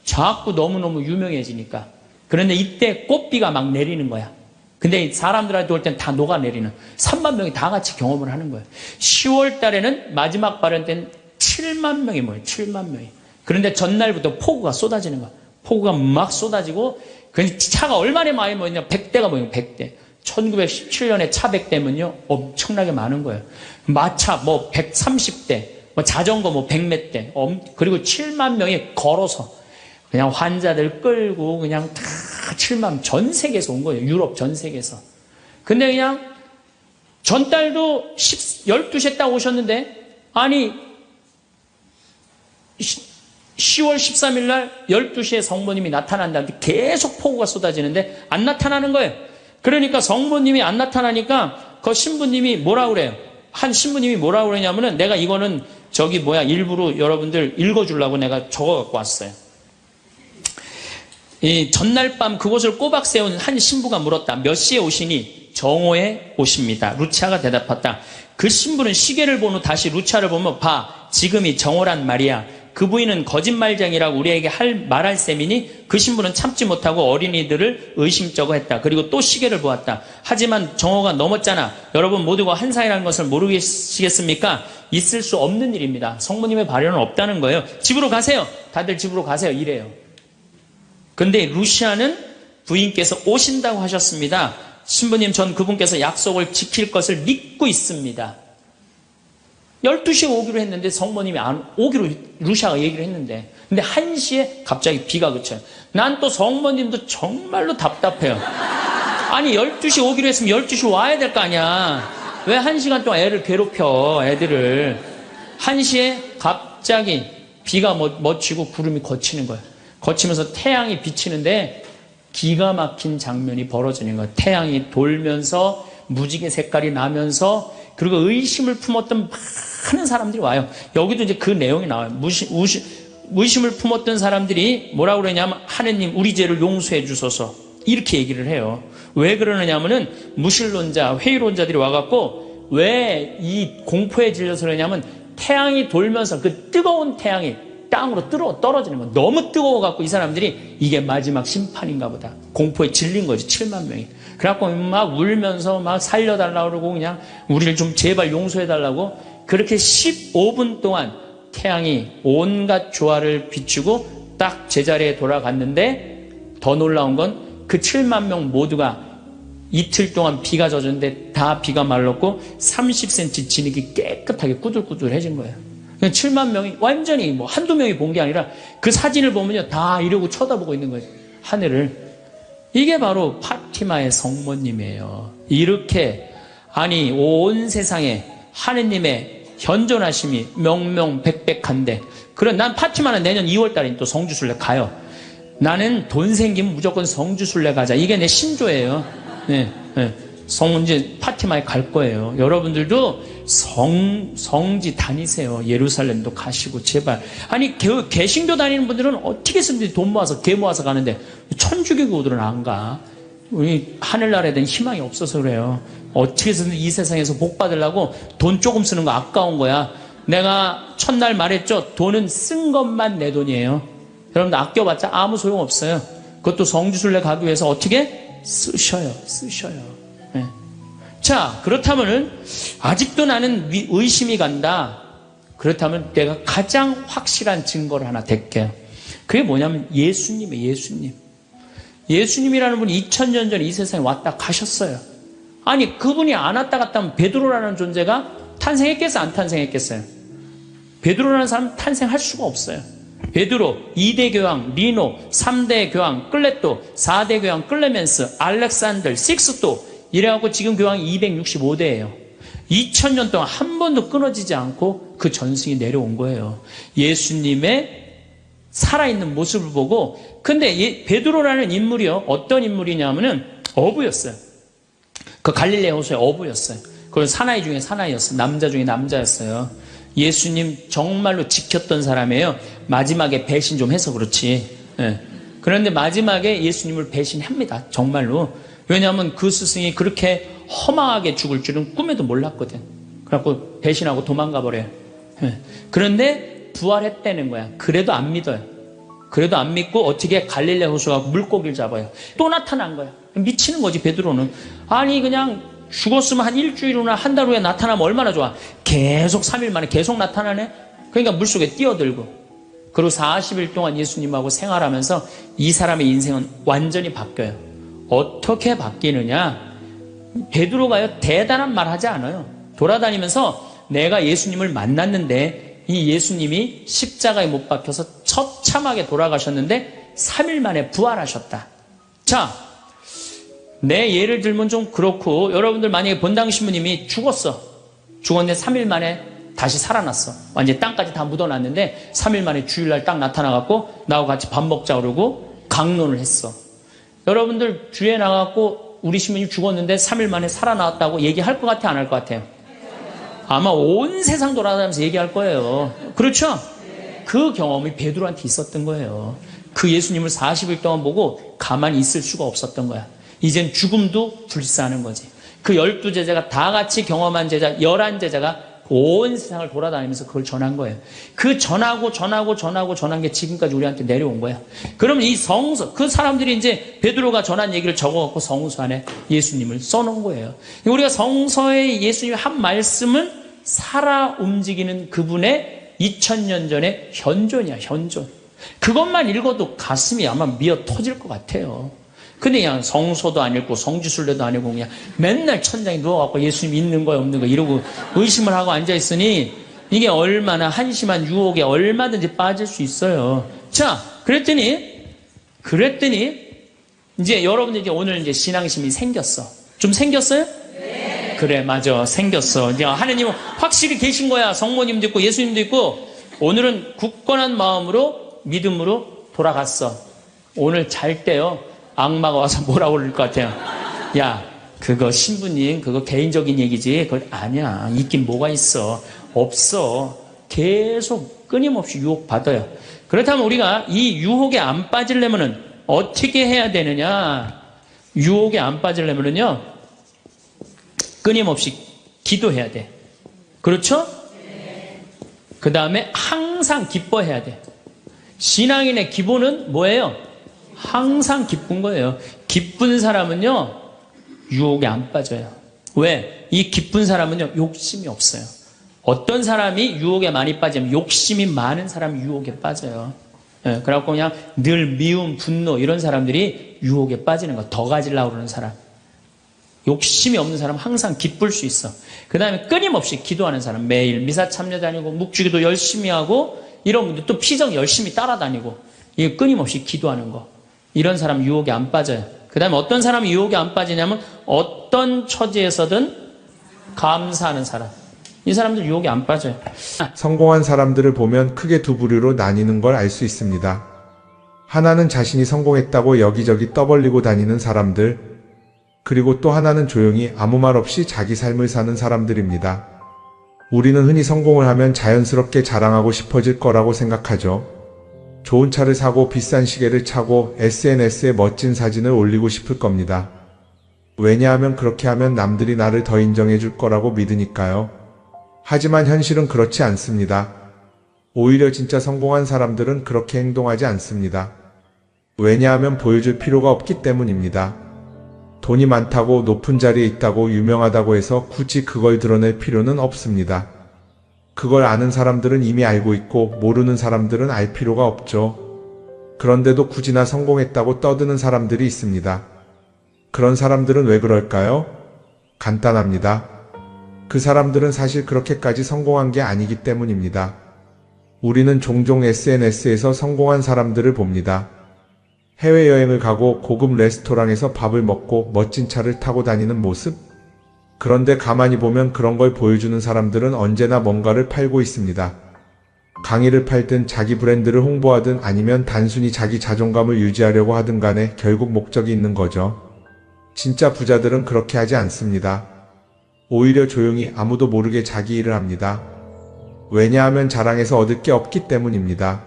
자꾸 너무너무 유명해지니까. 그런데 이때 꽃비가 막 내리는 거야. 근데 사람들한테 올 땐 다 녹아내리는 3만 명이 다 같이 경험을 하는 거예요. 10월 달에는 마지막 발현 때는 7만 명이 모여요. 7만 명이. 그런데 전날부터 폭우가 쏟아지는 거야. 폭우가 막 쏟아지고 그 차가 얼마나 많이 모였냐. 100대가 모여요. 100대. 1917년에 차 100대면요. 엄청나게 많은 거예요. 마차 130대. 자전거 100몇 대. 그리고 7만 명이 걸어서 그냥 환자들 끌고 그냥 다 7만 전 세계에서 온 거예요. 유럽 전 세계에서. 근데 그냥 전달도 12시에 딱 오셨는데 아니 10월 13일 날 12시에 성모님이 나타난다는데 계속 폭우가 쏟아지는데 안 나타나는 거예요. 그러니까 성모님이 안 나타나니까 그 신부님이 뭐라 그래요? 한 신부님이 뭐라고 그러냐면은 내가 이거는 일부러 여러분들 읽어주려고 내가 적어 갖고 왔어요. 이 전날 밤 그곳을 꼬박 세운 한 신부가 물었다. 몇 시에 오시니? 정오에 오십니다. 루치아가 대답했다. 그 신부는 시계를 본 후 다시 루치아를 보며 봐, 지금이 정오란 말이야. 그 부인은 거짓말쟁이라고 우리에게 말할 셈이니 그 신부는 참지 못하고 어린이들을 의심쩍어 했다. 그리고 또 시계를 보았다. 하지만 정오가 넘었잖아. 여러분 모두가 환상이라는 것을 모르시겠습니까? 있을 수 없는 일입니다. 성모님의 발현은 없다는 거예요. 집으로 가세요. 다들 집으로 가세요. 이래요. 근데 루시아는 부인께서 오신다고 하셨습니다. 신부님, 전 그분께서 약속을 지킬 것을 믿고 있습니다. 12시에 오기로 했는데 성모님이 안 오기로 루시아가 얘기를 했는데, 근데 1시에 갑자기 비가 그쳐요. 난 또 성모님도 정말로 답답해요. 아니 12시 오기로 했으면 12시 와야 될 거 아니야. 왜 1시간 동안 애를 괴롭혀, 애들을. 1시에 갑자기 비가 멎치고 구름이 거치는 거예요. 거치면서 태양이 비치는데 기가 막힌 장면이 벌어지는 거예요. 태양이 돌면서 무지개 색깔이 나면서, 그리고 의심을 품었던 많은 사람들이 와요. 여기도 이제 그 내용이 나와요. 의심을 품었던 사람들이 뭐라고 그러냐면, 하느님 우리 죄를 용서해 주소서, 이렇게 얘기를 해요. 왜 그러느냐면은 무신론자, 회의론자들이 와갖고 왜 이 공포에 질려서 그러냐면, 태양이 돌면서 그 뜨거운 태양이 땅으로 떨어지는 거, 너무 뜨거워갖고 이 사람들이 이게 마지막 심판인가 보다, 공포에 질린 거지. 7만 명이. 그래갖고 막 울면서 막 살려달라고 그러고, 그냥 우리를 좀 제발 용서해달라고. 그렇게 15분 동안 태양이 온갖 조화를 비추고 딱 제자리에 돌아갔는데, 더 놀라운 건 그 7만 명 모두가 이틀 동안 비가 젖었는데 다 비가 말랐고 30cm 진흙이 깨끗하게 꾸들꾸들해진 거예요. 7만 명이 완전히 한두 명이 본 게 아니라 그 사진을 보면요, 다 이러고 쳐다보고 있는 거예요, 하늘을. 이게 바로 파티마의 성모님이에요. 이렇게, 아니 온 세상에 하느님의 현존하심이 명명백백한데, 그래 난 파티마는 내년 2월달에 또 성주순례 가요. 나는 돈 생기면 무조건 성주순례 가자, 이게 내 신조예요. 네, 네. 이제 파티마에 갈 거예요. 여러분들도 성지 다니세요. 예루살렘도 가시고 제발. 아니 개신교 다니는 분들은 어떻게 해서든지 돈 모아서 개 모아서 가는데 천주교들은 안 가. 우리 하늘나라에 대한 희망이 없어서 그래요. 어떻게 해서든 이 세상에서 복 받으려고 돈 조금 쓰는 거 아까운 거야. 내가 첫날 말했죠. 돈은 쓴 것만 내 돈이에요. 여러분들 아껴봤자 아무 소용 없어요. 그것도 성주순례 가기 위해서 어떻게 쓰셔요. 네. 자, 그렇다면은 아직도 나는 의심이 간다. 그렇다면 내가 가장 확실한 증거를 하나 댈게요. 그게 뭐냐면 예수님이에요. 예수님. 예수님이라는 분이 2000년 전에 이 세상에 왔다 가셨어요. 아니 그분이 안 왔다 갔다 하면 베드로라는 존재가 탄생했겠어요? 안 탄생했겠어요? 베드로라는 사람은 탄생할 수가 없어요. 베드로, 2대 교황 리노, 3대 교황 클레토, 4대 교황 클레멘스, 알렉산더, 식스토, 이래갖고 지금 교황이 265대예요. 2000년 동안 한 번도 끊어지지 않고 그 전승이 내려온 거예요. 예수님의 살아있는 모습을 보고. 근데 베드로라는 인물이요, 어떤 인물이냐면은 어부였어요. 그 갈릴레 호수의 어부였어요. 그건 사나이 중에 사나이였어요. 남자 중에 남자였어요. 예수님 정말로 지켰던 사람이에요. 마지막에 배신 좀 해서 그렇지. 네. 그런데 마지막에 예수님을 배신합니다. 정말로. 왜냐하면 그 스승이 그렇게 허망하게 죽을 줄은 꿈에도 몰랐거든. 그래갖고 배신하고 도망가 버려요. 네. 그런데 부활했다는 거야. 그래도 안 믿어요. 그래도 안 믿고 어떻게 갈릴레 호수가 물고기를 잡아요. 또 나타난 거야. 미치는 거지 베드로는. 아니 그냥 죽었으면 한 일주일 후나 한 달 후에 나타나면 얼마나 좋아. 계속 3일 만에 계속 나타나네. 그러니까 물속에 뛰어들고. 그리고 40일 동안 예수님하고 생활하면서 이 사람의 인생은 완전히 바뀌어요. 어떻게 바뀌느냐. 베드로가요 대단한 말 하지 않아요. 돌아다니면서 내가 예수님을 만났는데 이 예수님이 십자가에 못 박혀서 처참하게 돌아가셨는데 3일 만에 부활하셨다. 자, 내 예를 들면 좀 그렇고, 여러분들 만약에 본당 신부님이 죽었는데 3일 만에 다시 살아났어. 완전히 땅까지 다 묻어놨는데 3일 만에 주일날 딱 나타나갖고 나하고 같이 밥 먹자 그러고 강론을 했어. 여러분들 주에 나가갖고 우리 신부님 죽었는데 3일 만에 살아났다고 얘기할 것 같아, 안 할 것 같아요? 아마 온 세상 돌아다니면서 얘기할 거예요. 그렇죠? 그 경험이 베드로한테 있었던 거예요. 그 예수님을 40일 동안 보고 가만히 있을 수가 없었던 거야. 이젠 죽음도 불사하는 거지. 그 12제자가 다 같이 경험한 제자, 11제자가 온 세상을 돌아다니면서 그걸 전한 거예요. 그 전한 게 지금까지 우리한테 내려온 거야. 그러면 이 성서, 그 사람들이 이제 베드로가 전한 얘기를 적어갖고 성서 안에 예수님을 써놓은 거예요. 우리가 성서에 예수님의 한 말씀은 살아 움직이는 그분의 2000년 전의 현존이야, 현존. 그것만 읽어도 가슴이 아마 미어 터질 것 같아요. 근데 그냥 성서도 안 읽고 성지순례도 안 읽고 그냥 맨날 천장에 누워갖고 예수님 있는 거야 없는 거야 이러고 의심을 하고 앉아있으니 이게 얼마나 한심한 유혹에 얼마든지 빠질 수 있어요. 자, 그랬더니 이제 여러분들 이제 오늘 이제 신앙심이 생겼어. 좀 생겼어요? 네. 그래, 맞아. 생겼어. 이제 하느님은 확실히 계신 거야. 성모님도 있고 예수님도 있고 오늘은 굳건한 마음으로 믿음으로 돌아갔어. 오늘 잘 때요. 악마가 와서 뭐라고 그럴 것 같아요. 야, 그거 신부님 그거 개인적인 얘기지. 그거 아니야. 있긴 뭐가 있어. 없어. 계속 끊임없이 유혹받아요. 그렇다면 우리가 이 유혹에 안 빠지려면은 어떻게 해야 되느냐. 유혹에 안 빠지려면은요. 끊임없이 기도해야 돼. 그렇죠? 그 다음에 항상 기뻐해야 돼. 신앙인의 기본은 뭐예요? 항상 기쁜 거예요. 기쁜 사람은요, 유혹에 안 빠져요. 왜? 이 기쁜 사람은요, 욕심이 없어요. 어떤 사람이 유혹에 많이 빠지면 욕심이 많은 사람이 유혹에 빠져요. 예, 그래갖고 그냥 늘 미움, 분노 이런 사람들이 유혹에 빠지는 거. 더 가지려고 그러는 사람. 욕심이 없는 사람은 항상 기쁠 수 있어. 그 다음에 끊임없이 기도하는 사람. 매일 미사 참여 다니고 묵주기도 열심히 하고 이런 분들 또 피정 열심히 따라다니고 이게 끊임없이 기도하는 거. 이런 사람 유혹에 안 빠져요. 그 다음에 어떤 사람이 유혹에 안 빠지냐면 어떤 처지에서든 감사하는 사람. 이 사람들 유혹에 안 빠져요. 성공한 사람들을 보면 크게 두 부류로 나뉘는 걸 알 수 있습니다. 하나는 자신이 성공했다고 여기저기 떠벌리고 다니는 사람들, 그리고 또 하나는 조용히 아무 말 없이 자기 삶을 사는 사람들입니다. 우리는 흔히 성공을 하면 자연스럽게 자랑하고 싶어질 거라고 생각하죠. 좋은 차를 사고 비싼 시계를 차고 SNS에 멋진 사진을 올리고 싶을 겁니다. 왜냐하면 그렇게 하면 남들이 나를 더 인정해 줄 거라고 믿으니까요. 하지만 현실은 그렇지 않습니다. 오히려 진짜 성공한 사람들은 그렇게 행동하지 않습니다. 왜냐하면 보여줄 필요가 없기 때문입니다. 돈이 많다고 높은 자리에 있다고 유명하다고 해서 굳이 그걸 드러낼 필요는 없습니다. 그걸 아는 사람들은 이미 알고 있고 모르는 사람들은 알 필요가 없죠. 그런데도 굳이나 성공했다고 떠드는 사람들이 있습니다. 그런 사람들은 왜 그럴까요? 간단합니다. 그 사람들은 사실 그렇게까지 성공한 게 아니기 때문입니다. 우리는 종종 SNS에서 성공한 사람들을 봅니다. 해외여행을 가고 고급 레스토랑에서 밥을 먹고 멋진 차를 타고 다니는 모습? 그런데 가만히 보면 그런 걸 보여주는 사람들은 언제나 뭔가를 팔고 있습니다. 강의를 팔든 자기 브랜드를 홍보하든 아니면 단순히 자기 자존감을 유지하려고 하든 간에 결국 목적이 있는 거죠. 진짜 부자들은 그렇게 하지 않습니다. 오히려 조용히 아무도 모르게 자기 일을 합니다. 왜냐하면 자랑해서 얻을 게 없기 때문입니다.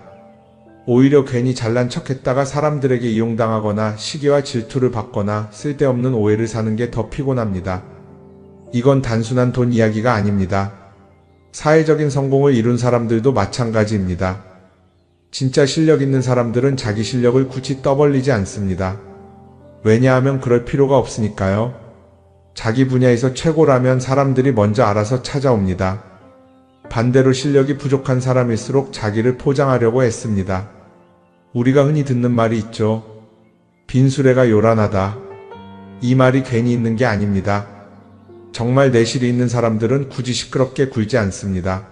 오히려 괜히 잘난 척했다가 사람들에게 이용당하거나 시기와 질투를 받거나 쓸데없는 오해를 사는 게 더 피곤합니다. 이건 단순한 돈 이야기가 아닙니다. 사회적인 성공을 이룬 사람들도 마찬가지입니다. 진짜 실력 있는 사람들은 자기 실력을 굳이 떠벌리지 않습니다. 왜냐하면 그럴 필요가 없으니까요. 자기 분야에서 최고라면 사람들이 먼저 알아서 찾아옵니다. 반대로 실력이 부족한 사람일수록 자기를 포장하려고 애씁니다. 우리가 흔히 듣는 말이 있죠. 빈수레가 요란하다. 이 말이 괜히 있는 게 아닙니다. 정말 내실이 있는 사람들은 굳이 시끄럽게 굴지 않습니다.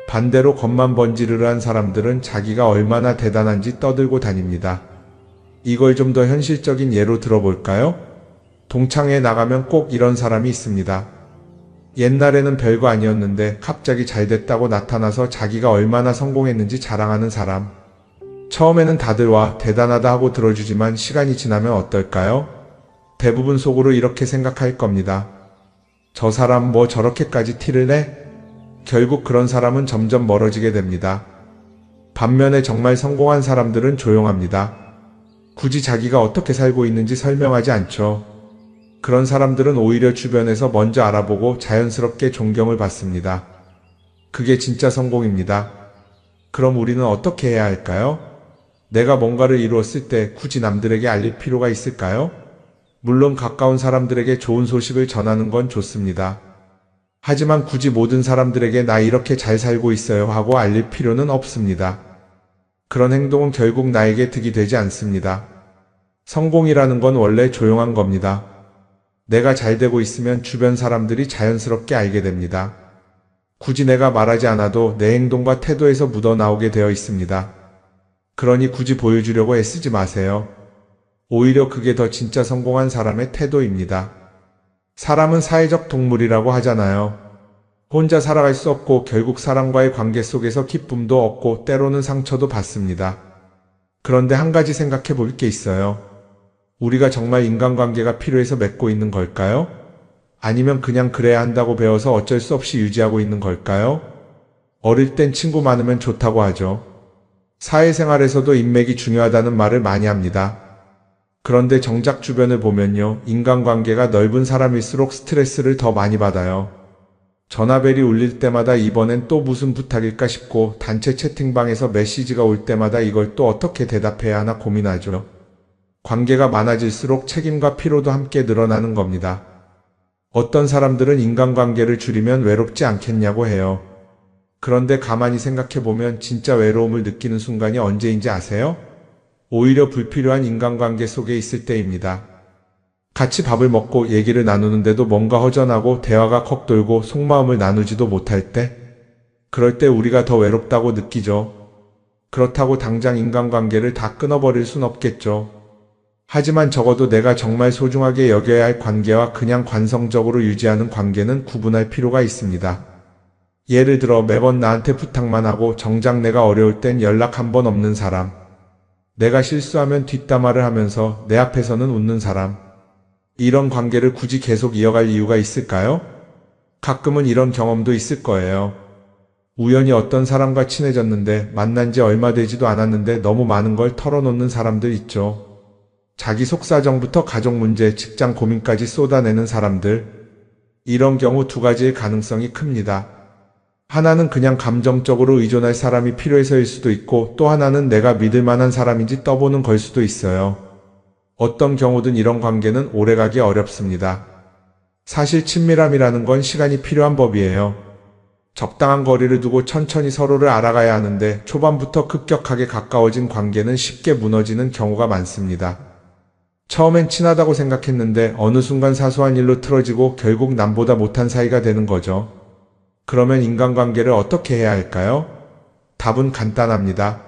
반대로 겉만 번지르르한 사람들은 자기가 얼마나 대단한지 떠들고 다닙니다. 이걸 좀 더 현실적인 예로 들어볼까요? 동창회에 나가면 꼭 이런 사람이 있습니다. 옛날에는 별거 아니었는데 갑자기 잘 됐다고 나타나서 자기가 얼마나 성공했는지 자랑하는 사람. 처음에는 다들 와 대단하다 하고 들어주지만 시간이 지나면 어떨까요? 대부분 속으로 이렇게 생각할 겁니다. 저 사람 뭐 저렇게까지 티를 내? 결국 그런 사람은 점점 멀어지게 됩니다. 반면에 정말 성공한 사람들은 조용합니다. 굳이 자기가 어떻게 살고 있는지 설명하지 않죠. 그런 사람들은 오히려 주변에서 먼저 알아보고 자연스럽게 존경을 받습니다. 그게 진짜 성공입니다. 그럼 우리는 어떻게 해야 할까요? 내가 뭔가를 이루었을 때 굳이 남들에게 알릴 필요가 있을까요? 물론 가까운 사람들에게 좋은 소식을 전하는 건 좋습니다. 하지만 굳이 모든 사람들에게 나 이렇게 잘 살고 있어요 하고 알릴 필요는 없습니다. 그런 행동은 결국 나에게 득이 되지 않습니다. 성공이라는 건 원래 조용한 겁니다. 내가 잘 되고 있으면 주변 사람들이 자연스럽게 알게 됩니다. 굳이 내가 말하지 않아도 내 행동과 태도에서 묻어나오게 되어 있습니다. 그러니 굳이 보여주려고 애쓰지 마세요. 오히려 그게 더 진짜 성공한 사람의 태도입니다. 사람은 사회적 동물이라고 하잖아요. 혼자 살아갈 수 없고 결국 사람과의 관계 속에서 기쁨도 얻고 때로는 상처도 받습니다. 그런데 한 가지 생각해 볼 게 있어요. 우리가 정말 인간관계가 필요해서 맺고 있는 걸까요? 아니면 그냥 그래야 한다고 배워서 어쩔 수 없이 유지하고 있는 걸까요? 어릴 땐 친구 많으면 좋다고 하죠. 사회생활에서도 인맥이 중요하다는 말을 많이 합니다. 그런데 정작 주변을 보면요, 인간관계가 넓은 사람일수록 스트레스를 더 많이 받아요. 전화벨이 울릴 때마다 이번엔 또 무슨 부탁일까 싶고 단체 채팅방에서 메시지가 올 때마다 이걸 또 어떻게 대답해야 하나 고민하죠. 관계가 많아질수록 책임과 피로도 함께 늘어나는 겁니다. 어떤 사람들은 인간관계를 줄이면 외롭지 않겠냐고 해요. 그런데 가만히 생각해보면 진짜 외로움을 느끼는 순간이 언제인지 아세요? 오히려 불필요한 인간관계 속에 있을 때입니다. 같이 밥을 먹고 얘기를 나누는데도 뭔가 허전하고 대화가 컥 돌고 속마음을 나누지도 못할 때, 그럴 때 우리가 더 외롭다고 느끼죠. 그렇다고 당장 인간관계를 다 끊어버릴 순 없겠죠. 하지만 적어도 내가 정말 소중하게 여겨야 할 관계와 그냥 관성적으로 유지하는 관계는 구분할 필요가 있습니다. 예를 들어 매번 나한테 부탁만 하고 정작 내가 어려울 땐 연락 한 번 없는 사람. 내가 실수하면 뒷담화를 하면서 내 앞에서는 웃는 사람. 이런 관계를 굳이 계속 이어갈 이유가 있을까요? 가끔은 이런 경험도 있을 거예요. 우연히 어떤 사람과 친해졌는데 만난 지 얼마 되지도 않았는데 너무 많은 걸 털어놓는 사람들 있죠. 자기 속사정부터 가족 문제, 직장 고민까지 쏟아내는 사람들. 이런 경우 두 가지의 가능성이 큽니다. 하나는 그냥 감정적으로 의존할 사람이 필요해서일 수도 있고 또 하나는 내가 믿을 만한 사람인지 떠보는 걸 수도 있어요. 어떤 경우든 이런 관계는 오래가기 어렵습니다. 사실 친밀함이라는 건 시간이 필요한 법이에요. 적당한 거리를 두고 천천히 서로를 알아가야 하는데 초반부터 급격하게 가까워진 관계는 쉽게 무너지는 경우가 많습니다. 처음엔 친하다고 생각했는데 어느 순간 사소한 일로 틀어지고 결국 남보다 못한 사이가 되는 거죠. 그러면 인간관계를 어떻게 해야 할까요? 답은 간단합니다.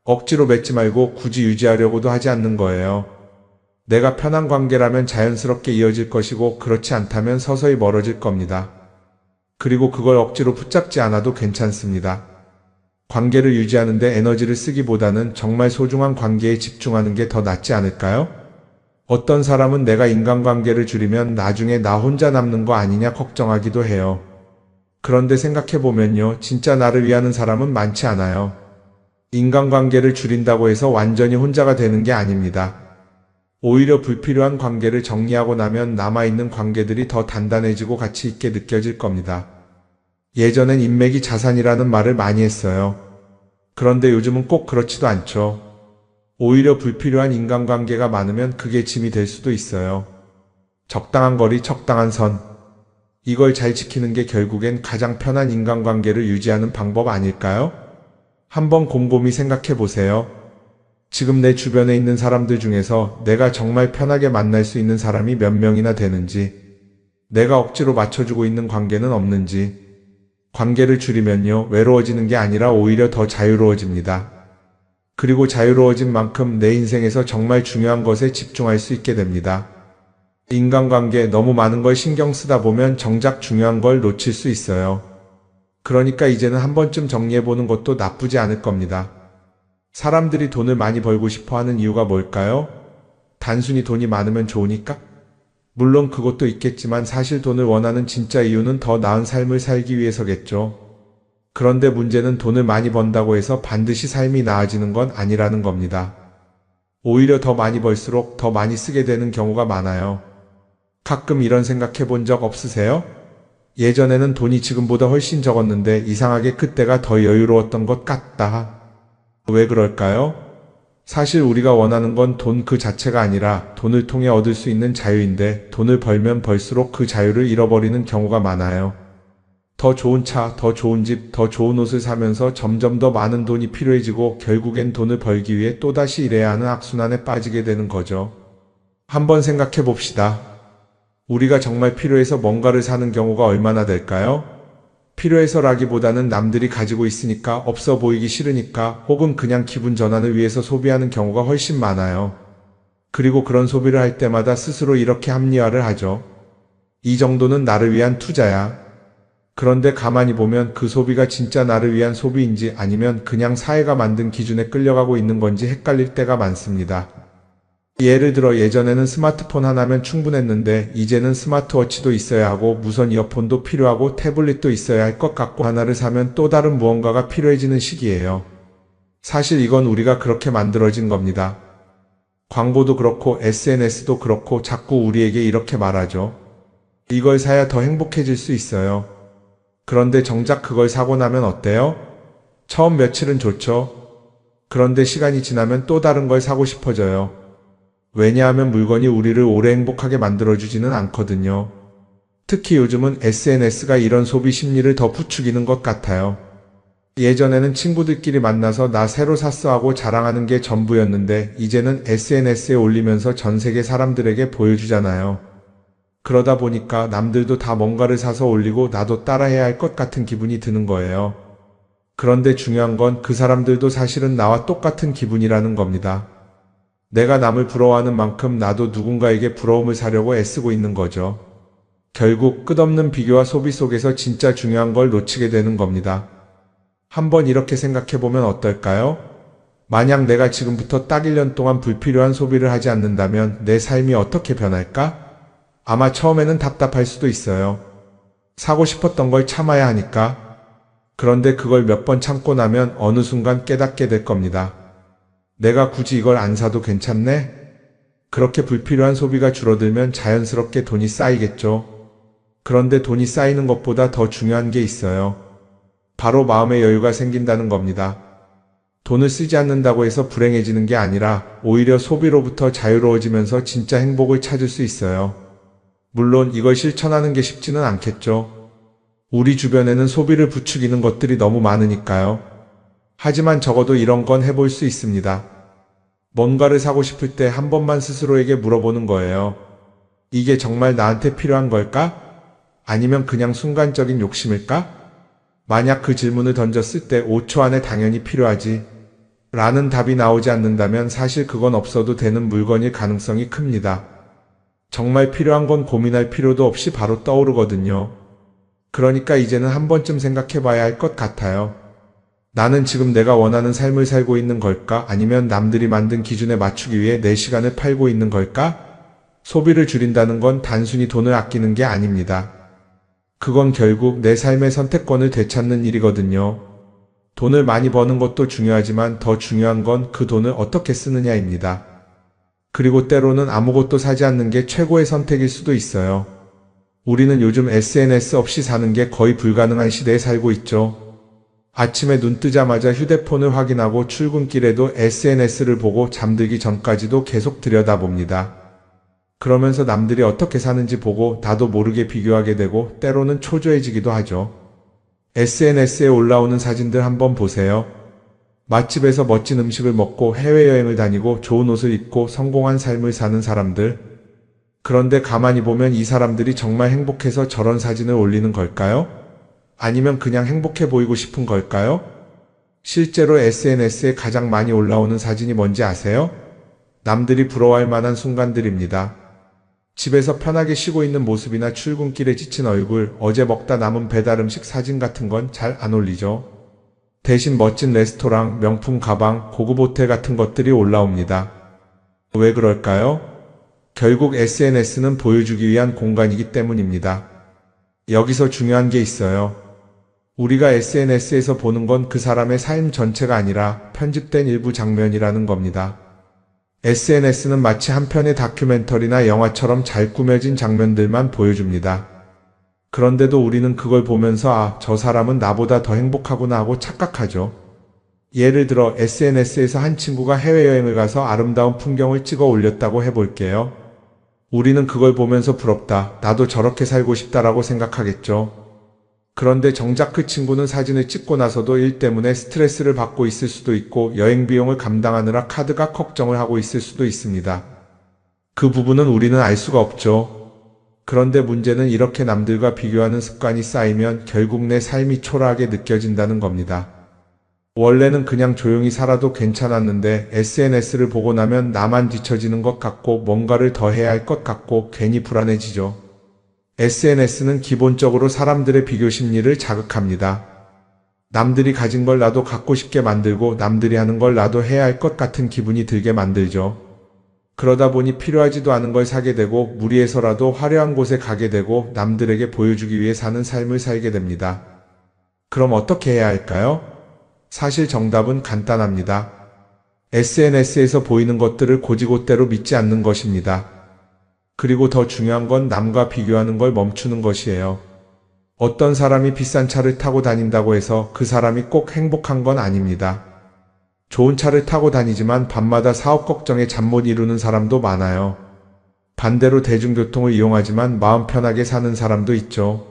억지로 맺지 말고 굳이 유지하려고도 하지 않는 거예요. 내가 편한 관계라면 자연스럽게 이어질 것이고 그렇지 않다면 서서히 멀어질 겁니다. 그리고 그걸 억지로 붙잡지 않아도 괜찮습니다. 관계를 유지하는데 에너지를 쓰기보다는 정말 소중한 관계에 집중하는 게 더 낫지 않을까요? 어떤 사람은 내가 인간관계를 줄이면 나중에 나 혼자 남는 거 아니냐 걱정하기도 해요. 그런데 생각해보면요, 진짜 나를 위하는 사람은 많지 않아요. 인간관계를 줄인다고 해서 완전히 혼자가 되는 게 아닙니다. 오히려 불필요한 관계를 정리하고 나면 남아있는 관계들이 더 단단해지고 가치 있게 느껴질 겁니다. 예전엔 인맥이 자산이라는 말을 많이 했어요. 그런데 요즘은 꼭 그렇지도 않죠. 오히려 불필요한 인간관계가 많으면 그게 짐이 될 수도 있어요. 적당한 거리, 적당한 선. 이걸 잘 지키는 게 결국엔 가장 편한 인간관계를 유지하는 방법 아닐까요? 한번 곰곰이 생각해 보세요. 지금 내 주변에 있는 사람들 중에서 내가 정말 편하게 만날 수 있는 사람이 몇 명이나 되는지, 내가 억지로 맞춰주고 있는 관계는 없는지. 관계를 줄이면요, 외로워지는 게 아니라 오히려 더 자유로워집니다. 그리고 자유로워진 만큼 내 인생에서 정말 중요한 것에 집중할 수 있게 됩니다. 인간관계 너무 많은 걸 신경 쓰다 보면 정작 중요한 걸 놓칠 수 있어요. 그러니까 이제는 한 번쯤 정리해보는 것도 나쁘지 않을 겁니다. 사람들이 돈을 많이 벌고 싶어 하는 이유가 뭘까요? 단순히 돈이 많으면 좋으니까? 물론 그것도 있겠지만 사실 돈을 원하는 진짜 이유는 더 나은 삶을 살기 위해서겠죠. 그런데 문제는 돈을 많이 번다고 해서 반드시 삶이 나아지는 건 아니라는 겁니다. 오히려 더 많이 벌수록 더 많이 쓰게 되는 경우가 많아요. 가끔 이런 생각해 본 적 없으세요? 예전에는 돈이 지금보다 훨씬 적었는데 이상하게 그때가 더 여유로웠던 것 같다. 왜 그럴까요? 사실 우리가 원하는 건 돈 그 자체가 아니라 돈을 통해 얻을 수 있는 자유인데 돈을 벌면 벌수록 그 자유를 잃어버리는 경우가 많아요. 더 좋은 차, 더 좋은 집, 더 좋은 옷을 사면서 점점 더 많은 돈이 필요해지고 결국엔 돈을 벌기 위해 또다시 일해야 하는 악순환에 빠지게 되는 거죠. 한번 생각해 봅시다. 우리가 정말 필요해서 뭔가를 사는 경우가 얼마나 될까요? 필요해서라기보다는 남들이 가지고 있으니까, 없어 보이기 싫으니까, 혹은 그냥 기분 전환을 위해서 소비하는 경우가 훨씬 많아요. 그리고 그런 소비를 할 때마다 스스로 이렇게 합리화를 하죠. 이 정도는 나를 위한 투자야. 그런데 가만히 보면 그 소비가 진짜 나를 위한 소비인지 아니면 그냥 사회가 만든 기준에 끌려가고 있는 건지 헷갈릴 때가 많습니다. 예를 들어 예전에는 스마트폰 하나면 충분했는데 이제는 스마트워치도 있어야 하고 무선 이어폰도 필요하고 태블릿도 있어야 할 것 같고 하나를 사면 또 다른 무언가가 필요해지는 시기예요. 사실 이건 우리가 그렇게 만들어진 겁니다. 광고도 그렇고 SNS도 그렇고 자꾸 우리에게 이렇게 말하죠. 이걸 사야 더 행복해질 수 있어요. 그런데 정작 그걸 사고 나면 어때요? 처음 며칠은 좋죠. 그런데 시간이 지나면 또 다른 걸 사고 싶어져요. 왜냐하면 물건이 우리를 오래 행복하게 만들어주지는 않거든요. 특히 요즘은 SNS가 이런 소비 심리를 더 부추기는 것 같아요. 예전에는 친구들끼리 만나서 나 새로 샀어 하고 자랑하는 게 전부였는데 이제는 SNS에 올리면서 전 세계 사람들에게 보여주잖아요. 그러다 보니까 남들도 다 뭔가를 사서 올리고 나도 따라해야 할 것 같은 기분이 드는 거예요. 그런데 중요한 건 그 사람들도 사실은 나와 똑같은 기분이라는 겁니다. 내가 남을 부러워하는 만큼 나도 누군가에게 부러움을 사려고 애쓰고 있는 거죠. 결국 끝없는 비교와 소비 속에서 진짜 중요한 걸 놓치게 되는 겁니다. 한번 이렇게 생각해보면 어떨까요? 만약 내가 지금부터 딱 1년 동안 불필요한 소비를 하지 않는다면 내 삶이 어떻게 변할까? 아마 처음에는 답답할 수도 있어요. 사고 싶었던 걸 참아야 하니까. 그런데 그걸 몇 번 참고 나면 어느 순간 깨닫게 될 겁니다. 내가 굳이 이걸 안 사도 괜찮네? 그렇게 불필요한 소비가 줄어들면 자연스럽게 돈이 쌓이겠죠. 그런데 돈이 쌓이는 것보다 더 중요한 게 있어요. 바로 마음의 여유가 생긴다는 겁니다. 돈을 쓰지 않는다고 해서 불행해지는 게 아니라 오히려 소비로부터 자유로워지면서 진짜 행복을 찾을 수 있어요. 물론 이걸 실천하는 게 쉽지는 않겠죠. 우리 주변에는 소비를 부추기는 것들이 너무 많으니까요. 하지만 적어도 이런 건 해볼 수 있습니다. 뭔가를 사고 싶을 때 한 번만 스스로에게 물어보는 거예요. 이게 정말 나한테 필요한 걸까? 아니면 그냥 순간적인 욕심일까? 만약 그 질문을 던졌을 때 5초 안에 당연히 필요하지 라는 답이 나오지 않는다면 사실 그건 없어도 되는 물건일 가능성이 큽니다. 정말 필요한 건 고민할 필요도 없이 바로 떠오르거든요. 그러니까 이제는 한 번쯤 생각해 봐야 할 것 같아요. 나는 지금 내가 원하는 삶을 살고 있는 걸까? 아니면 남들이 만든 기준에 맞추기 위해 내 시간을 팔고 있는 걸까? 소비를 줄인다는 건 단순히 돈을 아끼는 게 아닙니다. 그건 결국 내 삶의 선택권을 되찾는 일이거든요. 돈을 많이 버는 것도 중요하지만 더 중요한 건 그 돈을 어떻게 쓰느냐입니다. 그리고 때로는 아무것도 사지 않는 게 최고의 선택일 수도 있어요. 우리는 요즘 SNS 없이 사는 게 거의 불가능한 시대에 살고 있죠. 아침에 눈 뜨자마자 휴대폰을 확인하고 출근길에도 SNS를 보고 잠들기 전까지도 계속 들여다봅니다. 그러면서 남들이 어떻게 사는지 보고 나도 모르게 비교하게 되고 때로는 초조해지기도 하죠. SNS에 올라오는 사진들 한번 보세요. 맛집에서 멋진 음식을 먹고 해외여행을 다니고 좋은 옷을 입고 성공한 삶을 사는 사람들. 그런데 가만히 보면 이 사람들이 정말 행복해서 저런 사진을 올리는 걸까요? 아니면 그냥 행복해 보이고 싶은 걸까요? 실제로 SNS에 가장 많이 올라오는 사진이 뭔지 아세요? 남들이 부러워할 만한 순간들입니다. 집에서 편하게 쉬고 있는 모습이나 출근길에 지친 얼굴, 어제 먹다 남은 배달 음식 사진 같은 건 잘 안 올리죠. 대신 멋진 레스토랑, 명품 가방, 고급 호텔 같은 것들이 올라옵니다. 왜 그럴까요? 결국 SNS는 보여주기 위한 공간이기 때문입니다. 여기서 중요한 게 있어요. 우리가 SNS에서 보는 건 그 사람의 삶 전체가 아니라 편집된 일부 장면이라는 겁니다. SNS는 마치 한 편의 다큐멘터리나 영화처럼 잘 꾸며진 장면들만 보여줍니다. 그런데도 우리는 그걸 보면서 아, 저 사람은 나보다 더 행복하구나 하고 착각하죠. 예를 들어 SNS에서 한 친구가 해외여행을 가서 아름다운 풍경을 찍어 올렸다고 해볼게요. 우리는 그걸 보면서 부럽다, 나도 저렇게 살고 싶다라고 생각하겠죠. 그런데 정작 그 친구는 사진을 찍고 나서도 일 때문에 스트레스를 받고 있을 수도 있고 여행 비용을 감당하느라 카드가 걱정을 하고 있을 수도 있습니다. 그 부분은 우리는 알 수가 없죠. 그런데 문제는 이렇게 남들과 비교하는 습관이 쌓이면 결국 내 삶이 초라하게 느껴진다는 겁니다. 원래는 그냥 조용히 살아도 괜찮았는데 SNS를 보고 나면 나만 뒤처지는 것 같고 뭔가를 더 해야 할 것 같고 괜히 불안해지죠. SNS는 기본적으로 사람들의 비교 심리를 자극합니다. 남들이 가진 걸 나도 갖고 싶게 만들고 남들이 하는 걸 나도 해야 할 것 같은 기분이 들게 만들죠. 그러다 보니 필요하지도 않은 걸 사게 되고 무리해서라도 화려한 곳에 가게 되고 남들에게 보여주기 위해 사는 삶을 살게 됩니다. 그럼 어떻게 해야 할까요? 사실 정답은 간단합니다. SNS에서 보이는 것들을 곧이곧대로 믿지 않는 것입니다. 그리고 더 중요한 건 남과 비교하는 걸 멈추는 것이에요. 어떤 사람이 비싼 차를 타고 다닌다고 해서 그 사람이 꼭 행복한 건 아닙니다. 좋은 차를 타고 다니지만 밤마다 사업 걱정에 잠 못 이루는 사람도 많아요. 반대로 대중교통을 이용하지만 마음 편하게 사는 사람도 있죠.